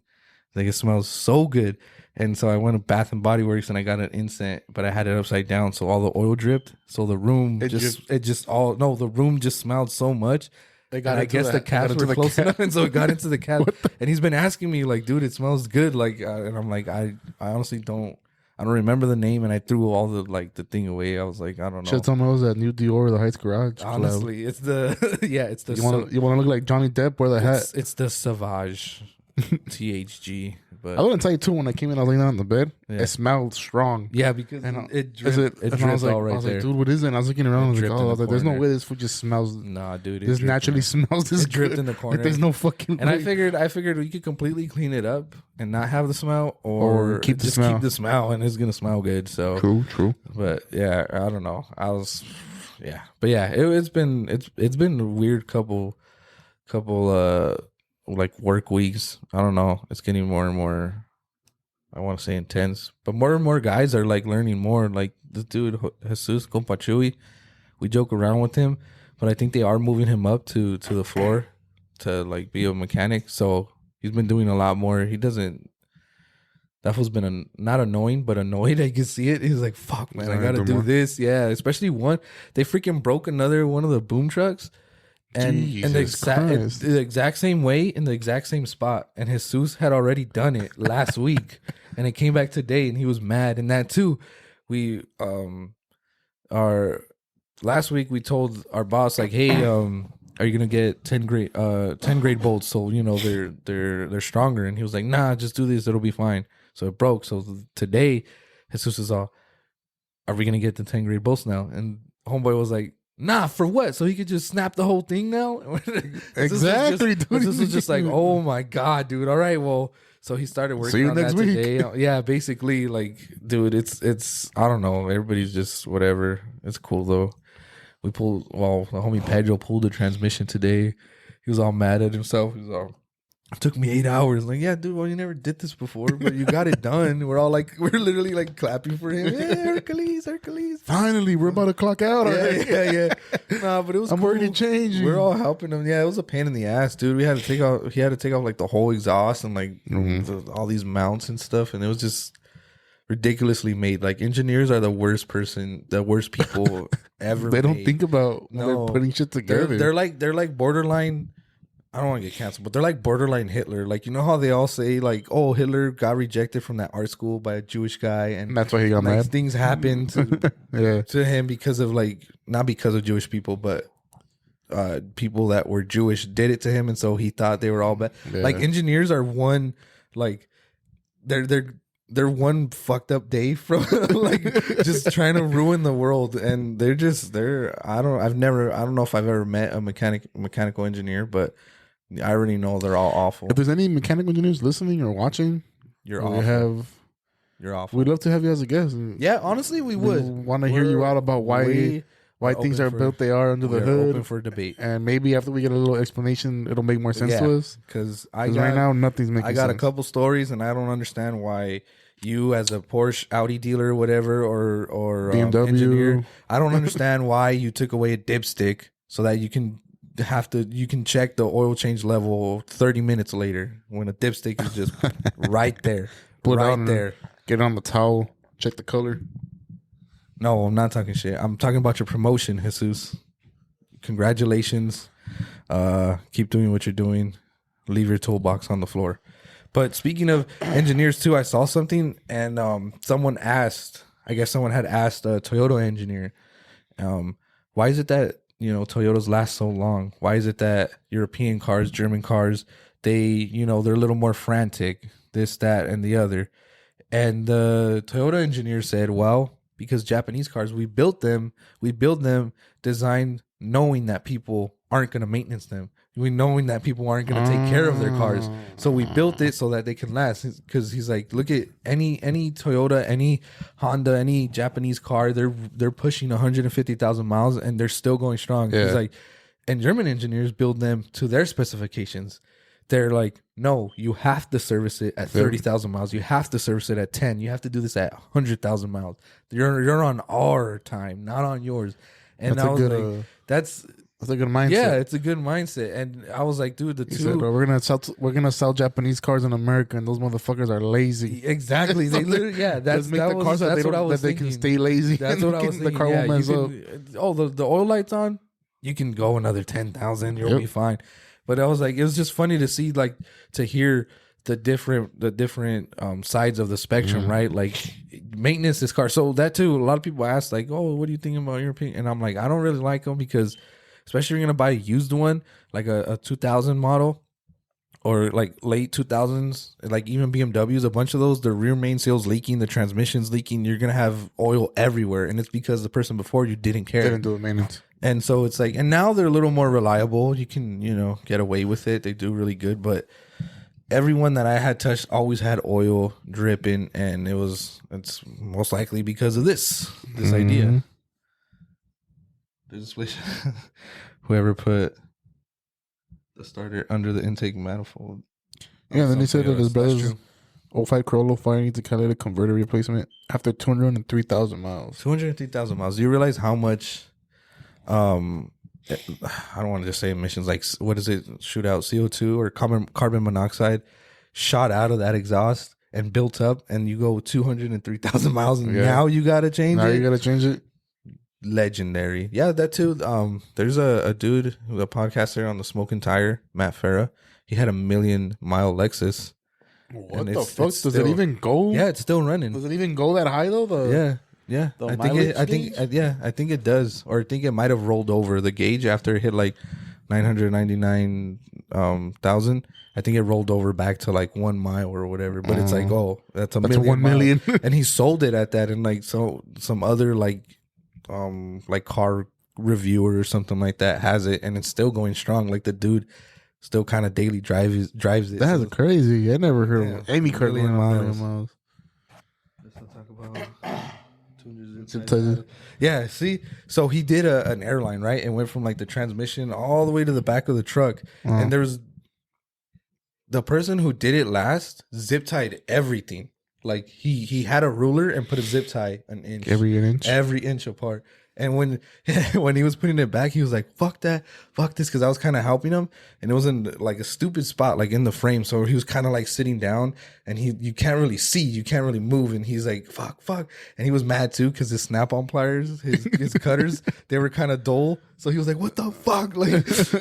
Like it smells so good. And so I went to Bath and Body Works and I got an incense, but I had it upside down, so all the oil dripped. So the room the room just smelled so much. I guess the caps were close enough, and so it got into the cap. And he's been asking me like, "Dude, it smells good." Like, and I'm like, I honestly don't remember the name, and I threw all the thing away. I was like, I don't know. Should tell me it was that new Dior the Heights Garage. Honestly, it's the You want to look like Johnny Depp? Wear the hat. It's the Sauvage. THG. But I wouldn't tell you too. When I came in, I was laying down on the bed. It smelled strong. Yeah, because it dripped I was like, dude, what is it? And I was looking around. I was like, there's no way this food just smells. Nah, dude, this naturally smells. This dripped in the corner. Like, there's no fucking. And way. I figured we could completely clean it up and not have the smell, or keep the smell, and it's gonna smell good. So true. But yeah, I don't know. But yeah, it's been a weird couple like work weeks. I don't know. It's getting more and more, I want to say, intense. But more and more guys are like learning more. Like this dude Jesus Compa Chuy, we joke around with him, but I think they are moving him up to the floor to like be a mechanic. So he's been doing a lot more. He doesn't. That fool's been not annoying, but annoyed. I can see it. He's like, "Fuck, man, I gotta do this." Yeah, especially they freaking broke one of the boom trucks. And the exact same way in the exact same spot, and Jesus had already done it last week, and it came back today, and he was mad. And that too, we last week we told our boss like, hey, are you gonna get 10 grade bolts? So you know they're stronger. And he was like, nah, just do this, it'll be fine. So it broke. So today, Jesus is all, are we gonna get the 10 grade bolts now? And homeboy was like, nah, for what? So he could just snap the whole thing now? Exactly, dude. This was just like, oh my God, dude. All right, well, so he started working on that today. Yeah, basically, like, dude, it's I don't know. Everybody's just whatever. It's cool though. The homie Pedro pulled the transmission today. He was all mad at himself. He was all, it took me 8 hours. Like, yeah, dude, well, you never did this before, but you got it done. We're literally like clapping for him. Yeah, Hercules. Finally, we're about to clock out. Yeah. Nah, but it was I'm already changing. We're all helping him. Yeah, it was a pain in the ass, dude. He had to take off like the whole exhaust and like all these mounts and stuff. And it was just ridiculously made. Like, engineers are the worst people ever. They don't think about when they're putting shit together. They're like borderline. I don't want to get canceled, but they're like borderline Hitler. Like, you know how they all say, like, oh, Hitler got rejected from that art school by a Jewish guy, and that's why he got mad. Things happened to him because of, like, not because of Jewish people, but people that were Jewish did it to him, and so he thought they were all bad. Yeah. Like, engineers are one, like, they're one fucked up day from like just trying to ruin the world, and I don't know if I've ever met a mechanical engineer, but I already know they're all awful. If there's any mechanical engineers listening or watching, you're awful. You're awful. We'd love to have you as a guest. Yeah, honestly, we would want to hear you out about why things are built they are under the hood. Open for debate, and maybe after we get a little explanation, it'll make more sense to us. Because right now nothing's making sense. I got a couple stories, and I don't understand why you, as a Porsche, Audi dealer, whatever, or BMW engineer, I don't understand why you took away a dipstick so that you can check the oil change level 30 minutes later when a dipstick is just right there. Put it on there. Get it on the towel. Check the color. No, I'm not talking shit. I'm talking about your promotion, Jesus. Congratulations. Keep doing what you're doing. Leave your toolbox on the floor. But speaking of engineers too, I saw something, and someone had asked a Toyota engineer, why is it that, Toyotas last so long? Why is it that European cars, German cars, they're a little more frantic, this, that, and the other? And the Toyota engineer said, well, because Japanese cars, we build them designed knowing that people aren't going to maintenance them. Knowing that people aren't going to take care of their cars. So we built it so that they can last. Because he's like, look at any Toyota, any Honda, any Japanese car, they're pushing 150,000 miles and they're still going strong. Yeah. He's like, and German engineers build them to their specifications. They're like, no, you have to service it at 30,000 miles. You have to service it at 10. You have to do this at 100,000 miles. You're on our time, not on yours. And I was like, that's a good mindset. Yeah, it's a good mindset. And I was like, dude, we're gonna sell Japanese cars in America, and those motherfuckers are lazy. Exactly. They literally, that's that they can stay lazy. That's what I was thinking. The car won't mess up. Oh, the oil lights on, you can go another 10,000. You'll be fine. But I was like, it was just funny to see, like, to hear the different sides of the spectrum, right? Like, maintenance this car. So that too, a lot of people ask, like, oh, what do you think about your opinion? And I'm like, I don't really like them because, especially if you're gonna buy a used one, like a 2000 model, or like late 2000s, like even BMWs, a bunch of those, the rear main seal's leaking, the transmission's leaking, you're going to have oil everywhere. And it's because the person before you didn't care. Didn't do the maintenance. And so it's like, and now they're a little more reliable. You can, get away with it. They do really good. But everyone that I had touched always had oil dripping. And it's most likely because of this idea. Just wish whoever put the starter under the intake manifold. Yeah, then he said that his brother's 05 Corolla fire needs a catalytic converter replacement after 203,000 miles. 203,000 miles. Do you realize how much? I don't want to just say emissions. Like, what is it? Shoot out CO2 or carbon monoxide shot out of that exhaust and built up, and you go 203,000 miles, and now you got to change it. Now you got to change it. Legendary. Yeah, that too. There's a dude, a podcaster on the Smoking Tire, Matt Farah. He had a 1,000,000-mile Lexus. What the fuck? Does it even go? Yeah, it's still running. Does it even go that high though? Yeah. I think it does, or I think it might have rolled over the gauge after it hit like 999,000. I think it rolled over back to like 1 mile or whatever. But it's like, that's 1 million, and he sold it at that, and like some other like car reviewer or something like that has it, and it's still going strong. Like the dude still kind of daily drives it. That's crazy. I never heard of any car going a million miles. Let's not talk about yeah, see, so he did an airline, right, and went from like the transmission all the way to the back of the truck, and there's the person who did it last zip tied everything. Like he had a ruler and put a zip tie an inch, every inch apart. And when he was putting it back, he was like, fuck that, fuck this, because I was kind of helping him, and it was in like a stupid spot, like in the frame. So he was kind of like sitting down, and you can't really see, you can't really move, and he's like, fuck. And he was mad too, because his snap-on pliers, his cutters, they were kind of dull. So he was like, what the fuck? Like,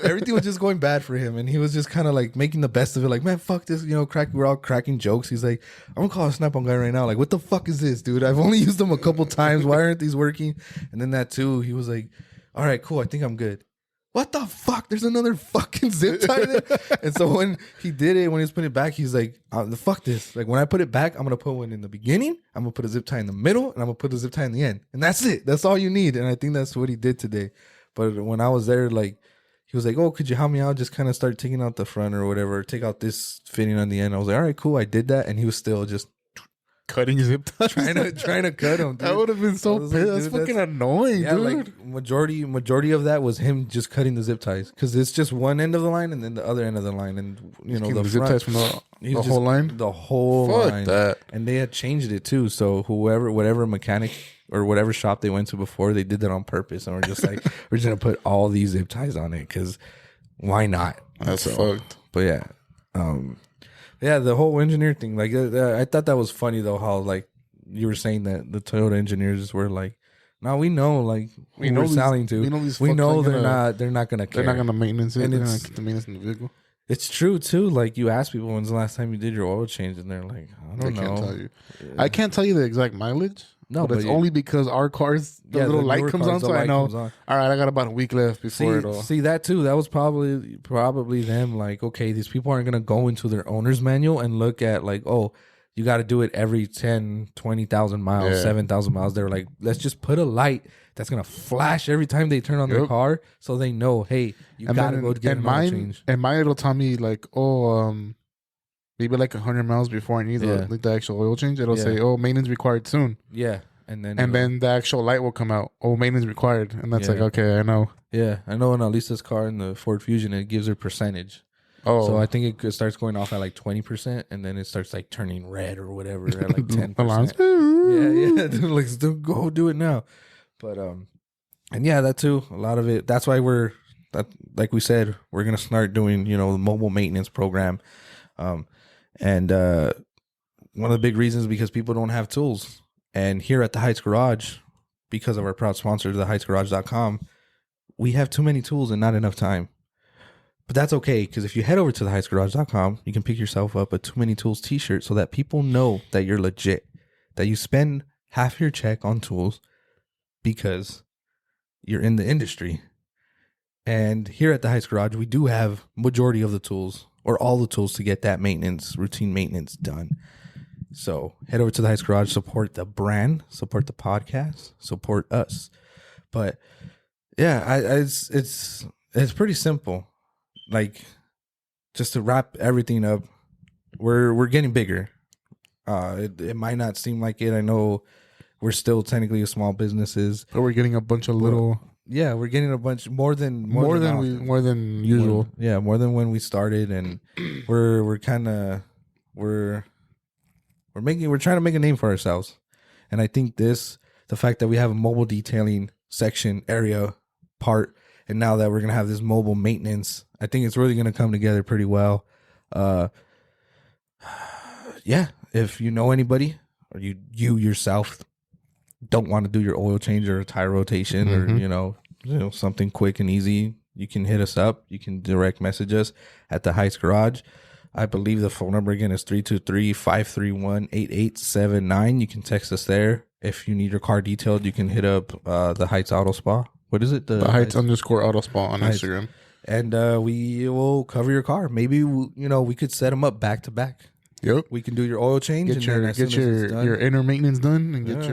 everything was just going bad for him. And he was just kind of like making the best of it. Like, man, fuck this. We're all cracking jokes. He's like, I'm going to call a Snap-on guy right now. Like, what the fuck is this, dude? I've only used them a couple times. Why aren't these working? And then that too, he was like, all right, cool. I think I'm good. What the fuck? There's another fucking zip tie there. And so when he did it, when he was putting it back, he's like, fuck this. Like, when I put it back, I'm going to put one in the beginning. I'm going to put a zip tie in the middle. And I'm going to put a zip tie in the end. And that's it. That's all you need. And I think that's what he did today. But when I was there, like, he was like, oh, could you help me out? Just kind of start taking out the front or whatever. Take out this fitting on the end. I was like, all right, cool. I did that. And he was still just cutting zip ties. trying to cut him, dude. That would have been so pissed. That's fucking annoying, dude. Like majority of that was him just cutting the zip ties, because it's just one end of the line and then the other end of the line, and the zip ties from the whole line. The whole line. That. And they had changed it too. So whatever mechanic or whatever shop they went to before, they did that on purpose, and we're just like, we're just gonna put all these zip ties on it because why not? That's fucked. But yeah. Yeah, the whole engineer thing, like, I thought that was funny though, how like you were saying that the Toyota engineers were like, no, we know, like, we know we're selling to. We know they're not gonna care. They're not gonna maintenance it. They're gonna keep the maintenance in the vehicle. It's true too. Like, you ask people when's the last time you did your oil change, and they're like, I don't know. Can't tell you. Yeah. I can't tell you the exact mileage. No, but it's only because our cars, the little light comes on, so I know. All right, I got about a week left before it all. See that too. That was probably them. Like, okay, these people aren't gonna go into their owner's manual and look at like, oh, you got to do it every 10, 20,000 miles, 7,000 miles. They were like, let's just put a light that's gonna flash every time they turn on their car, so they know, hey, you gotta go get an oil change. And mine, it'll tell me like, maybe like 100 miles before I need the actual oil change. It'll say, oh, maintenance required soon. Yeah. And then the actual light will come out. Oh, maintenance required. And that's like, okay, I know. Yeah. I know in Alisa's car, in the Ford Fusion, it gives her percentage. Oh. So I think it starts going off at like 20%, and then it starts like turning red or whatever at like 10%. Yeah. Like, go do it now. But, and yeah, that too, a lot of it. That's why like we said, we're going to start doing, the mobile maintenance program. And one of the big reasons, because people don't have tools. And here at the Heights Garage, because of our proud sponsor, theheightsgarage.com, we have too many tools and not enough time. But that's okay, because if you head over to theheightsgarage.com, you can pick yourself up a Too Many Tools t-shirt so that people know that you're legit, that you spend half your check on tools because you're in the industry. And here at the Heights Garage, we do have majority of the tools, or all the tools to get that routine maintenance done. So head over to the Heights Garage, support the brand, support the podcast, support us. But yeah, it's pretty simple. Like, just to wrap everything up, we're getting bigger. It might not seem like it. I know we're still technically a small businesses, but we're getting a bunch of little. Yeah, we're getting a bunch more than usual. More than when we started, and we're trying to make a name for ourselves. And I think the fact that we have a mobile detailing section area part, and now that we're gonna have this mobile maintenance, I think it's really gonna come together pretty well. Yeah, if you know anybody or you yourself don't want to do your oil change or a tire rotation, or you know something quick and easy, you can hit us up. You can direct message us at the Heights Garage. I believe the phone number again is 323-531-8879. You can text us there. If you need your car detailed, you can hit up the Heights Auto Spa. What is it? The Heights _Auto Spa on Instagram. And we will cover your car. Maybe we could set them up back to back. Yep. We can do your oil change. Get your inner maintenance done, and get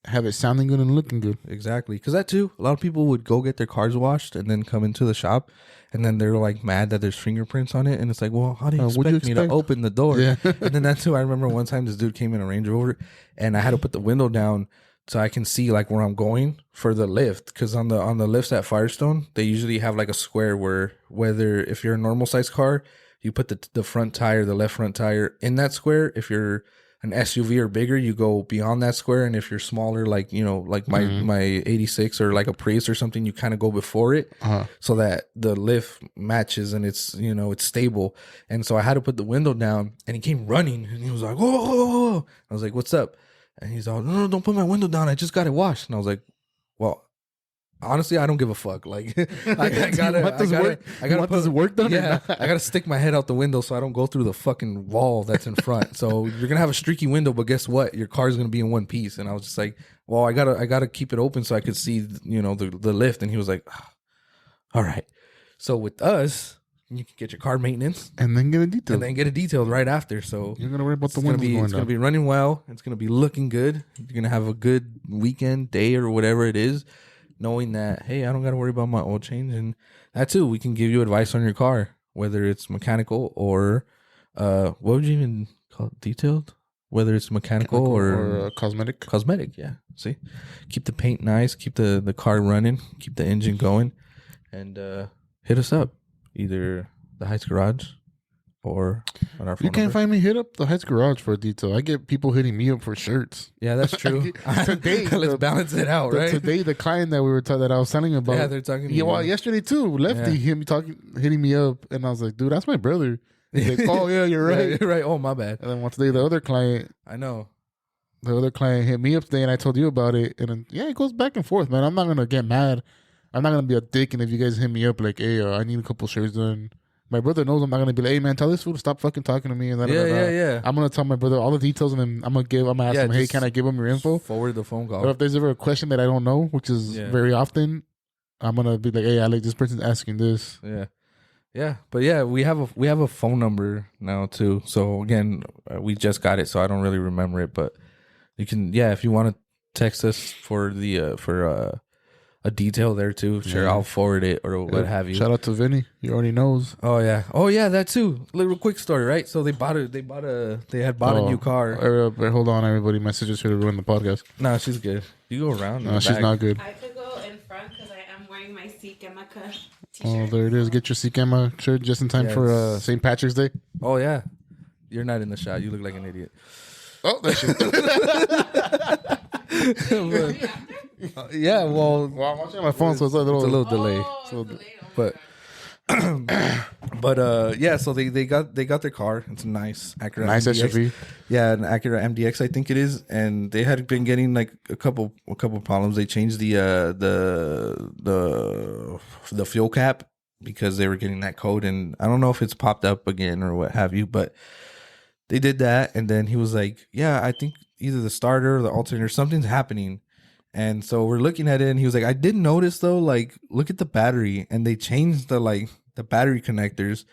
have it sounding good and looking good. Exactly. Because that too, a lot of people would go get their cars washed and then come into the shop, and then they're like mad that there's fingerprints on it, and it's like, well, how do you expect me to open the door? Yeah. And then that too, I remember one time this dude came in a Range Rover, and I had to put the window down so I can see like where I'm going for the lift. Because on the lifts at Firestone, they usually have like a square where if you're a normal size car, you put the front tire, the left front tire in that square. If you're an SUV or bigger, you go beyond that square. And if you're smaller, like, like my 86 or like a Prius or something, you kind of go before it so that the lift matches and it's, it's stable. And so I had to put the window down, and he came running, and he was like, whoa. I was like, what's up? And he's all, no, don't put my window down. I just got it washed. And I was like, well, honestly, I don't give a fuck. Like, I gotta put work done. Yeah, I gotta stick my head out the window so I don't go through the fucking wall that's in front. So you're gonna have a streaky window, but guess what? Your car's gonna be in one piece. And I was just like, well, I gotta keep it open so I could see, the lift. And he was like, oh, all right. So with us, you can get your car maintenance and then get it detailed right after. So you're gonna worry about the windows It's gonna be running well. It's gonna be looking good. You're gonna have a good weekend, day, or whatever it is, knowing that, hey, I don't got to worry about my oil change. And that too, we can give you advice on your car, whether it's mechanical or what would you even call it? Detailed? Whether it's mechanical or cosmetic. Cosmetic, yeah. See? Keep the paint nice, keep the car running, keep the engine going, and hit us up. Either the Heights Garage or on our phone. You can't find me, hit up the Heights Garage for a detail. I get people hitting me up for shirts. Yeah, that's true. Today, let's balance it out, right? Today, the client that I was telling you about. Yeah, they're talking to you. Well, yesterday too, Lefty hitting me up, and I was like, dude, that's my brother. He's like, oh yeah, you're right. You're right. Oh, my bad. And then one today, the other client. I know. The other client hit me up today, and I told you about it. And then, yeah, it goes back and forth, man. I'm not gonna get mad. I'm not gonna be a dick, and if you guys hit me up like, hey, I need a couple shirts done. My brother knows I'm not gonna be like, hey man, tell this fool to stop fucking talking to me. And yeah. I'm gonna tell my brother all the details, and then I'm gonna ask him, hey, can I give him your info? Forward the phone call. Or if there's ever a question that I don't know, which is very often, I'm gonna be like, hey, I like this person's asking this. Yeah. But yeah, we have a phone number now too. So again, we just got it, so I don't really remember it, but you can, if you want to text us for a detail there too. Sure, I'll forward it or what have you. Shout out to Vinny. He already knows. Oh yeah, that too. Little quick story, right? So they had bought a new car. Hold on, everybody. My sister should have ruined the podcast. No, she's good. You go around. No, she's not good. I could go in front because I am wearing my Sikema t-shirt. Oh, there it is. Get your Sikema shirt just in time for St. Patrick's Day. Oh yeah, you're not in the shot. You look like an idiot. Oh, that shit. Yeah, well, I'm watching my phone, so it's a little delay. But yeah, so they got their car. It's a nice Acura, nice MDX. SUV. Yeah, an Acura MDX, I think it is, and they had been getting like a couple problems. They changed the fuel cap because they were getting that code, and I don't know if it's popped up again or what have you, but they did that, and then he was like, "Yeah, I think either the starter or the alternator, something's happening." And so we're looking at it, and he was like, I did notice though, like, look at the battery, and they changed the the battery connectors.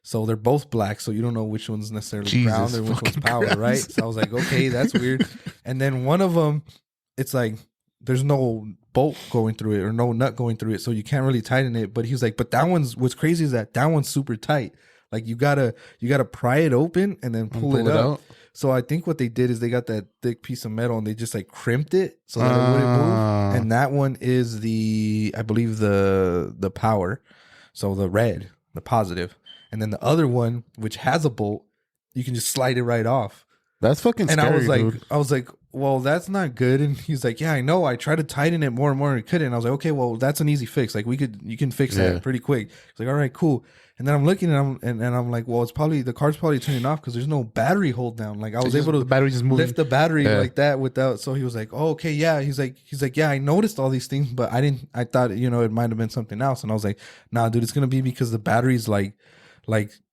So they're both black, so you don't know which one's necessarily ground or which one's power, right? So I was like, okay, that's weird. And then one of them, it's like there's no bolt going through it or no nut going through it, so you can't really tighten it. But he was like, but that one's, what's crazy is that one's super tight. Like you gotta pry it open and then pull it up. Out. So I think what they did is they got that thick piece of metal and they just like crimped it so that it wouldn't move. And that one is I believe the power. So the red, the positive. And then the other one, which has a bolt, you can just slide it right off. That's fucking scary, and I was like, well, that's not good. And he's like, yeah, I know. I tried to tighten it more and more and couldn't. And I was like, okay, well, that's an easy fix. Like you can fix that pretty quick. He's like, all right, cool. And then I'm looking at him and I'm like, well, the car's probably turning off because there's no battery hold down. Like I was able to lift the battery like that without. So he was like, oh, okay, yeah. He's like, yeah, I noticed all these things, but I thought, it might have been something else. And I was like, nah, dude, it's going to be because the battery's like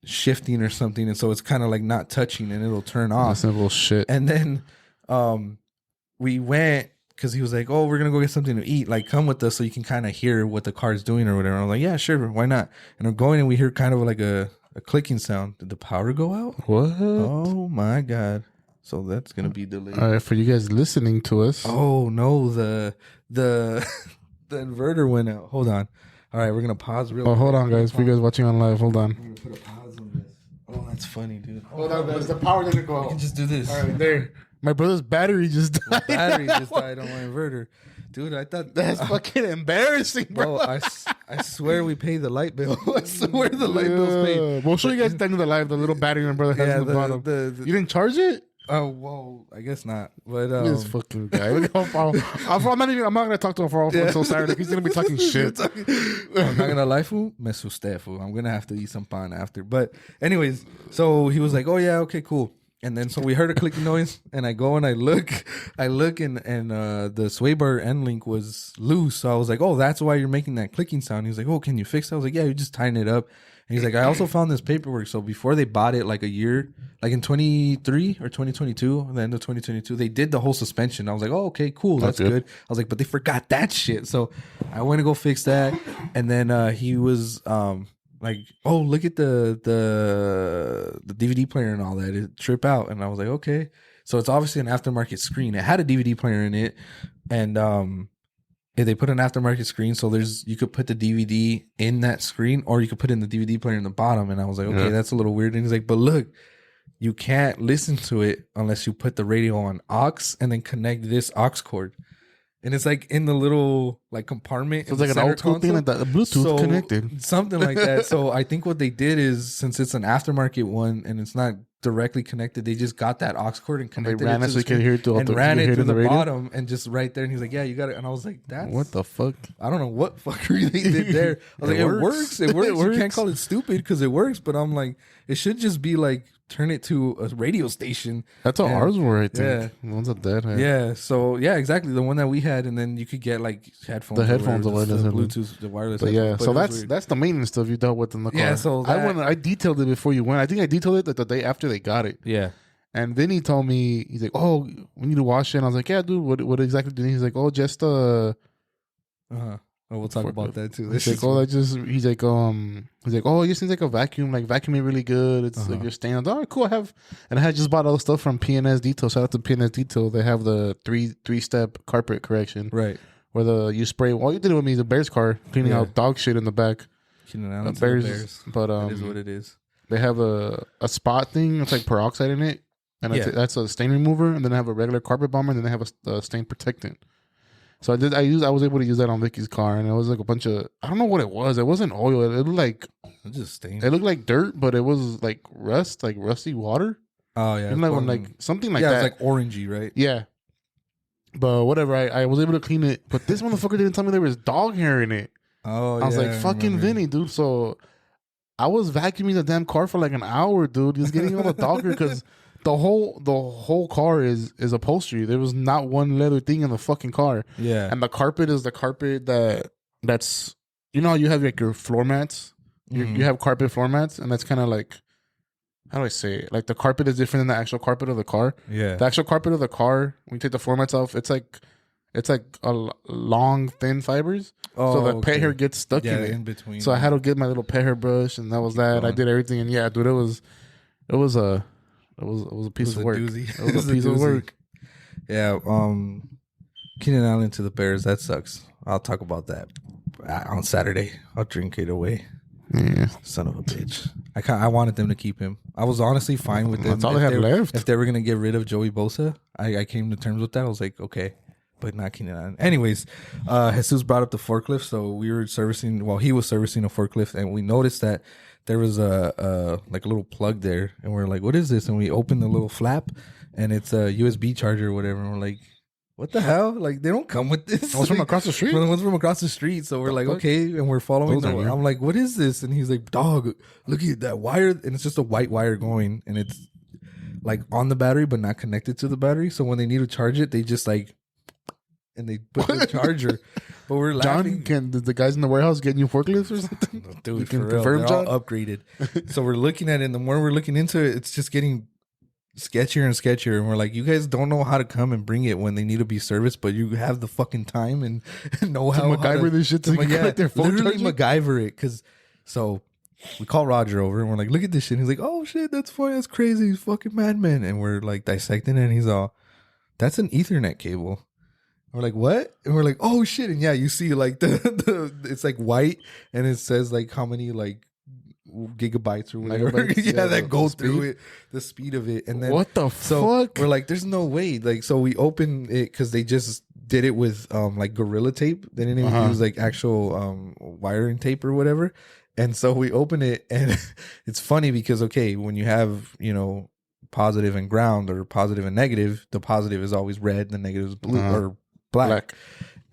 shifting or something. And so it's kind of like not touching and it'll turn off. That's a little shit. And then we went, because he was like, oh, we're going to go get something to eat. Like, come with us so you can kind of hear what the car's doing or whatever. And I was like, yeah, sure. Why not? And we're going and we hear kind of like a clicking sound. Did the power go out? What? Oh, my God. So that's going to be delayed. All right, for you guys listening to us. Oh, no. The inverter went out. Hold on. All right, we're going to pause real quick. Hold on, guys. For you guys watching on live, hold on. I'm going to put a pause on this. Oh, that's funny, dude. Hold on, guys. The power didn't go out. We can just do this. All right, there. My brother's battery just died. My battery just died on my inverter. Dude, I thought... That's fucking embarrassing, bro. I swear we paid the light bill. I swear the light bill's paid. We'll show you guys the little battery my brother has on the bottom. You didn't charge it? Oh, well, I guess not. But this fucking guy. I'm not gonna talk to him for until Saturday. He's gonna be talking shit. I'm not gonna lie, fool. Me asusté, fool. I'm gonna have to eat some pan after. But anyways, so he was like, "Oh yeah, okay, cool." And then so we heard a clicking noise, and I go and I look, and the sway bar end link was loose. So I was like, "Oh, that's why you're making that clicking sound." He's like, "Oh, can you fix it?" I was like, "Yeah, you just tighten it up." And he's like, I also found this paperwork. So before they bought it, like a year, like in 23 or 2022, the end of 2022, they did the whole suspension. I was like, oh, okay, cool. That's good. I was like, but they forgot that shit. So I went to go fix that. And then he was like, oh, look at the DVD player and all that. It trip out. And I was like, okay. So it's obviously an aftermarket screen. It had a DVD player in it. And they put an aftermarket screen, so you could put the DVD in that screen, or you could put in the DVD player in the bottom. And I was like, okay, that's a little weird. And he's like, but look, you can't listen to it unless you put the radio on aux and then connect this aux cord. And it's like in the little like compartment. So it's like an old school thing like that, Bluetooth connected, something like that. So I think what they did is, since it's an aftermarket one and it's not directly connected, they just got that aux cord and connected it to the screen and ran it through the bottom and just right there. And he's like, yeah, you got it. And I was like, that's what the fuck? I don't know what fuckery they did there. I was like, it works. It works. You can't call it stupid because it works. But I'm like, it should just be like, turn it to a radio station. That's how ours were, I think. Yeah. The ones that Dad had. Yeah. So yeah, exactly. The one that we had, and then you could get like headphones. The headphones, the Bluetooth, the wireless. But yeah, so that's the maintenance stuff you dealt with in the car. Yeah. So I detailed it before you went. I think I detailed it the day after they got it. Yeah. And then he told me, he's like, "Oh, we need to wash it." And I was like, "Yeah, dude. What exactly do you need?" He's like, "Oh, just Oh, we'll talk about that too. He's like, "Oh, he's like, oh, it just seems like a vacuum. Like vacuuming really good. It's like your stand. Oh, cool. I had just bought all the stuff from PNS Detail. Shout out to PNS Detail. They have the three step carpet correction, right? Where you spray. All you did with me is the Bears car cleaning out dog shit in the back. Cleaning out Bears, but it is what it is. They have a spot thing. It's like peroxide in it, and that's a stain remover. And then I have a regular carpet bomber, and then they have a stain protectant. So I was able to use that on Vicky's car, and it was like a bunch of, I don't know what it was. It wasn't oil. It looked like it looked like dirt, but it was like rust, like rusty water. Oh yeah, like something like that. Yeah, it's like orangey, right? Yeah, but whatever. I was able to clean it, but this motherfucker didn't tell me there was dog hair in it. Oh, I was like, fucking Vinny, dude. So I was vacuuming the damn car for like an hour, dude. Just getting all the dog hair because the whole car is upholstery. There was not one leather thing in the fucking car. Yeah. And the carpet is the carpet that's, you know how you have like your floor mats? You have carpet floor mats, and that's kind of like, how do I say it? Like the carpet is different than the actual carpet of the car. Yeah. The actual carpet of the car, when you take the floor mats off, it's it's like long, thin fibers. So the pet hair gets stuck in it. In between. So I had to get my little pet hair brush, and that was that. I did everything, and yeah, dude, it was a piece of work. Doozy. It was a piece of work. Yeah. Keenan Allen to the Bears. That sucks. I'll talk about that on Saturday. I'll drink it away. Yeah. Son of a bitch. I wanted them to keep him. I was honestly fine with them. That's all they had left. If they were gonna get rid of Joey Bosa, I came to terms with that. I was like, okay, but not Keenan Allen. Anyways, Jesus brought up the forklift, so we were servicing. Well, he was servicing a forklift, and we noticed that there was a little plug there, and we're like, what is this? And we opened the little flap, and it's a USB charger or whatever. And we're like, what the hell? Like, they don't come with this. It was from across the street. The one's from across the street. So we're like, okay. And we're following them. I'm like, what is this? And he's like, dog, look at that wire. And it's just a white wire going. And it's like on the battery, but not connected to the battery. So when they need to charge it, they just like, and they put the charger. But we're laughing. John, the guys in the warehouse get new forklifts or something? Dude, you can confirm, John? All upgraded. So we're looking at it. And the more we're looking into it, it's just getting sketchier and sketchier, and we're like, you guys don't know how to come and bring it when they need to be serviced, but you have the fucking time and know how to MacGyver this shit to get their phone literally MacGyver it. Because so we call Roger over and we're like, look at this shit. And he's like, oh shit, that's funny, that's crazy, he's fucking madman. And we're like dissecting it, and he's all, that's an Ethernet cable. And we're like, what? And we're like, oh shit. And yeah, you see like the it's like white, and it says like how many like gigabytes or whatever that go through it, the speed of it. And then what the fuck, we're like, there's no way. Like, so we open it because they just did it with like Gorilla tape. They didn't even use like actual wiring tape or whatever. And so we open it, and it's funny because okay, when you have, you know, positive and ground or positive and negative, the positive is always red, the negative is blue or black.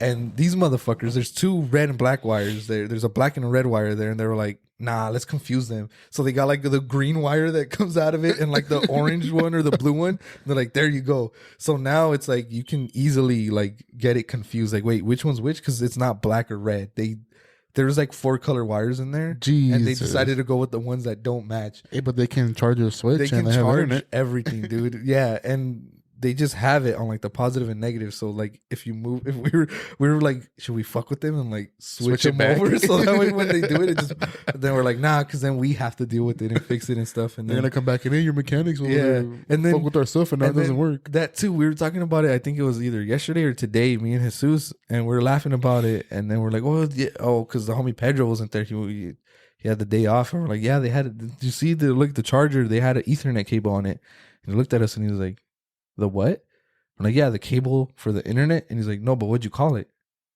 And these motherfuckers, there's two red and black wires there. There's a black and a red wire there, and they were like, nah, let's confuse them. So they got like the green wire that comes out of it and like the orange one or the blue one. They're like, there you go. So now it's like you can easily like get it confused. Like, wait, which one's which? Because it's not black or red. There's like 4 color wires in there. Jesus. And they decided to go with the ones that don't match. Hey, but they can charge a switch. They can charge everything, dude. Yeah, and they just have it on like the positive and negative. So like if you move, if we were like, should we fuck with them and like switch them over? So that way when they do it, then we're like, nah, because then we have to deal with it and fix it and stuff. And they're gonna come back and, hey, your mechanics will and then fuck with our stuff, and that doesn't work. That too, we were talking about it. I think it was either yesterday or today, me and Jesus, and we are laughing about it. And then we're like, because the homie Pedro wasn't there. He had the day off, and we're like, yeah, they had. Did you see the charger? They had an Ethernet cable on it. And he looked at us and he was like, the what? I'm like, yeah, the cable for the internet. And he's like, no, but what'd you call it?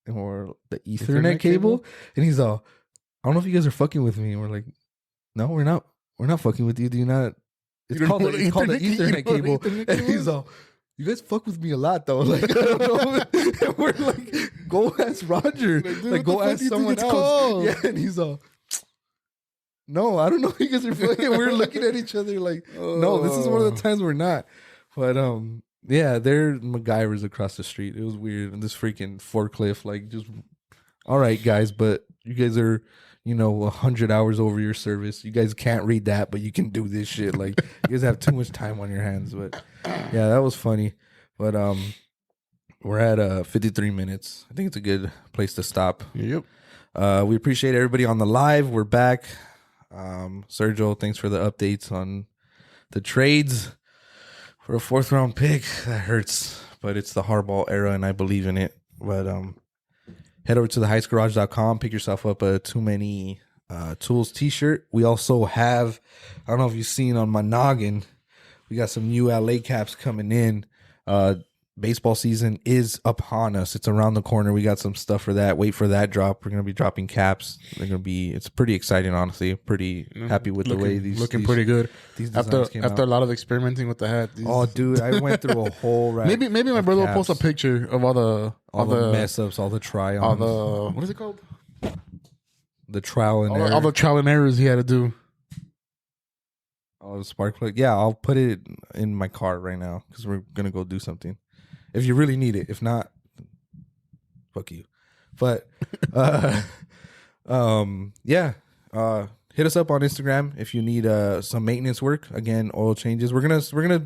And we're the Ethernet cable? And he's all, I don't know if you guys are fucking with me. And we're like, no, we're not. We're not fucking with you. Do you not? It's called the Ethernet cable. And he's all, you guys fuck with me a lot though. Like, I don't know. And we're like, go ask Roger. Like go ask someone else. Called? Yeah, and he's all, no, I don't know. You guys are fucking. We're looking at each other like, no, this is one of the times we're not. But yeah, they're MacGyvers across the street. It was weird. And this freaking forklift, like, just all right, guys, but you guys are, 100 hours over your service. You guys can't read that, but you can do this shit. Like, you guys have too much time on your hands. But yeah, that was funny. But we're at 53 minutes. I think it's a good place to stop. Yep. We appreciate everybody on the live. We're back. Sergio, thanks for the updates on the trades. For a 4th round pick, that hurts, but it's the hardball era, and I believe in it. But head over to theheisgarage.com, pick yourself up a Too Many Tools t-shirt. We also have, I don't know if you've seen on my noggin, we got some new LA caps coming in. Baseball season is upon us. It's around the corner. We got some stuff for that. Wait for that drop. We're going to be dropping caps. It's pretty exciting, honestly. Pretty happy with the way these pretty good. These after a lot of experimenting with the hat. Oh, dude, I went through a whole rack. Maybe my brother will post a picture of all the mess ups, all the try-ons. What is it called? The trial and error. All the trial and errors he had to do. Oh, the spark plug. Yeah, I'll put it in my car right now because we're going to go do something. If you really need it. If not, fuck you. But yeah. Hit us up on Instagram if you need some maintenance work. Again, oil changes. We're gonna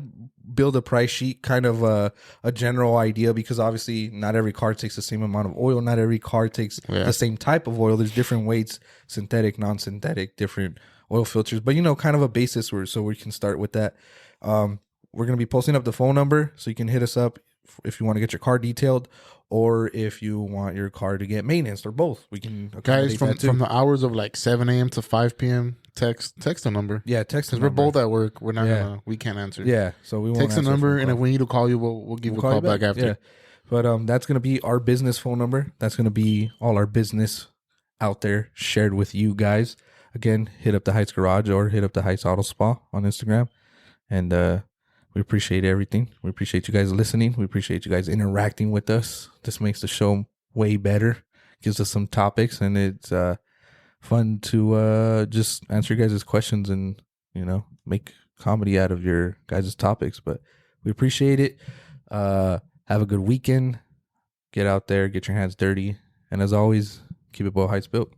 build a price sheet, kind of a general idea, because obviously not every car takes the same amount of oil. Not every car takes the same type of oil. There's different weights, synthetic, non-synthetic, different oil filters. But, kind of a basis so we can start with that. We're going to be posting up the phone number, so you can hit us up if you want to get your car detailed, or if you want your car to get maintenance, or both. We can guys from the hours of like 7 a.m. to 5 p.m. Text the number. Yeah, text because we're both at work. We're not we can't answer. Yeah, so we won't text the number, and if we need to call you, we'll give you a call back after. Yeah. But that's gonna be our business phone number. That's gonna be all our business out there shared with you guys. Again, hit up the Heights Garage or hit up the Heights Auto Spa on Instagram, and we appreciate everything. We appreciate you guys listening. We appreciate you guys interacting with us. This makes the show way better. Gives us some topics, and it's fun to just answer your guys' questions and, make comedy out of your guys' topics. But we appreciate it. Have a good weekend. Get out there, get your hands dirty. And as always, keep it Boyle Heights built.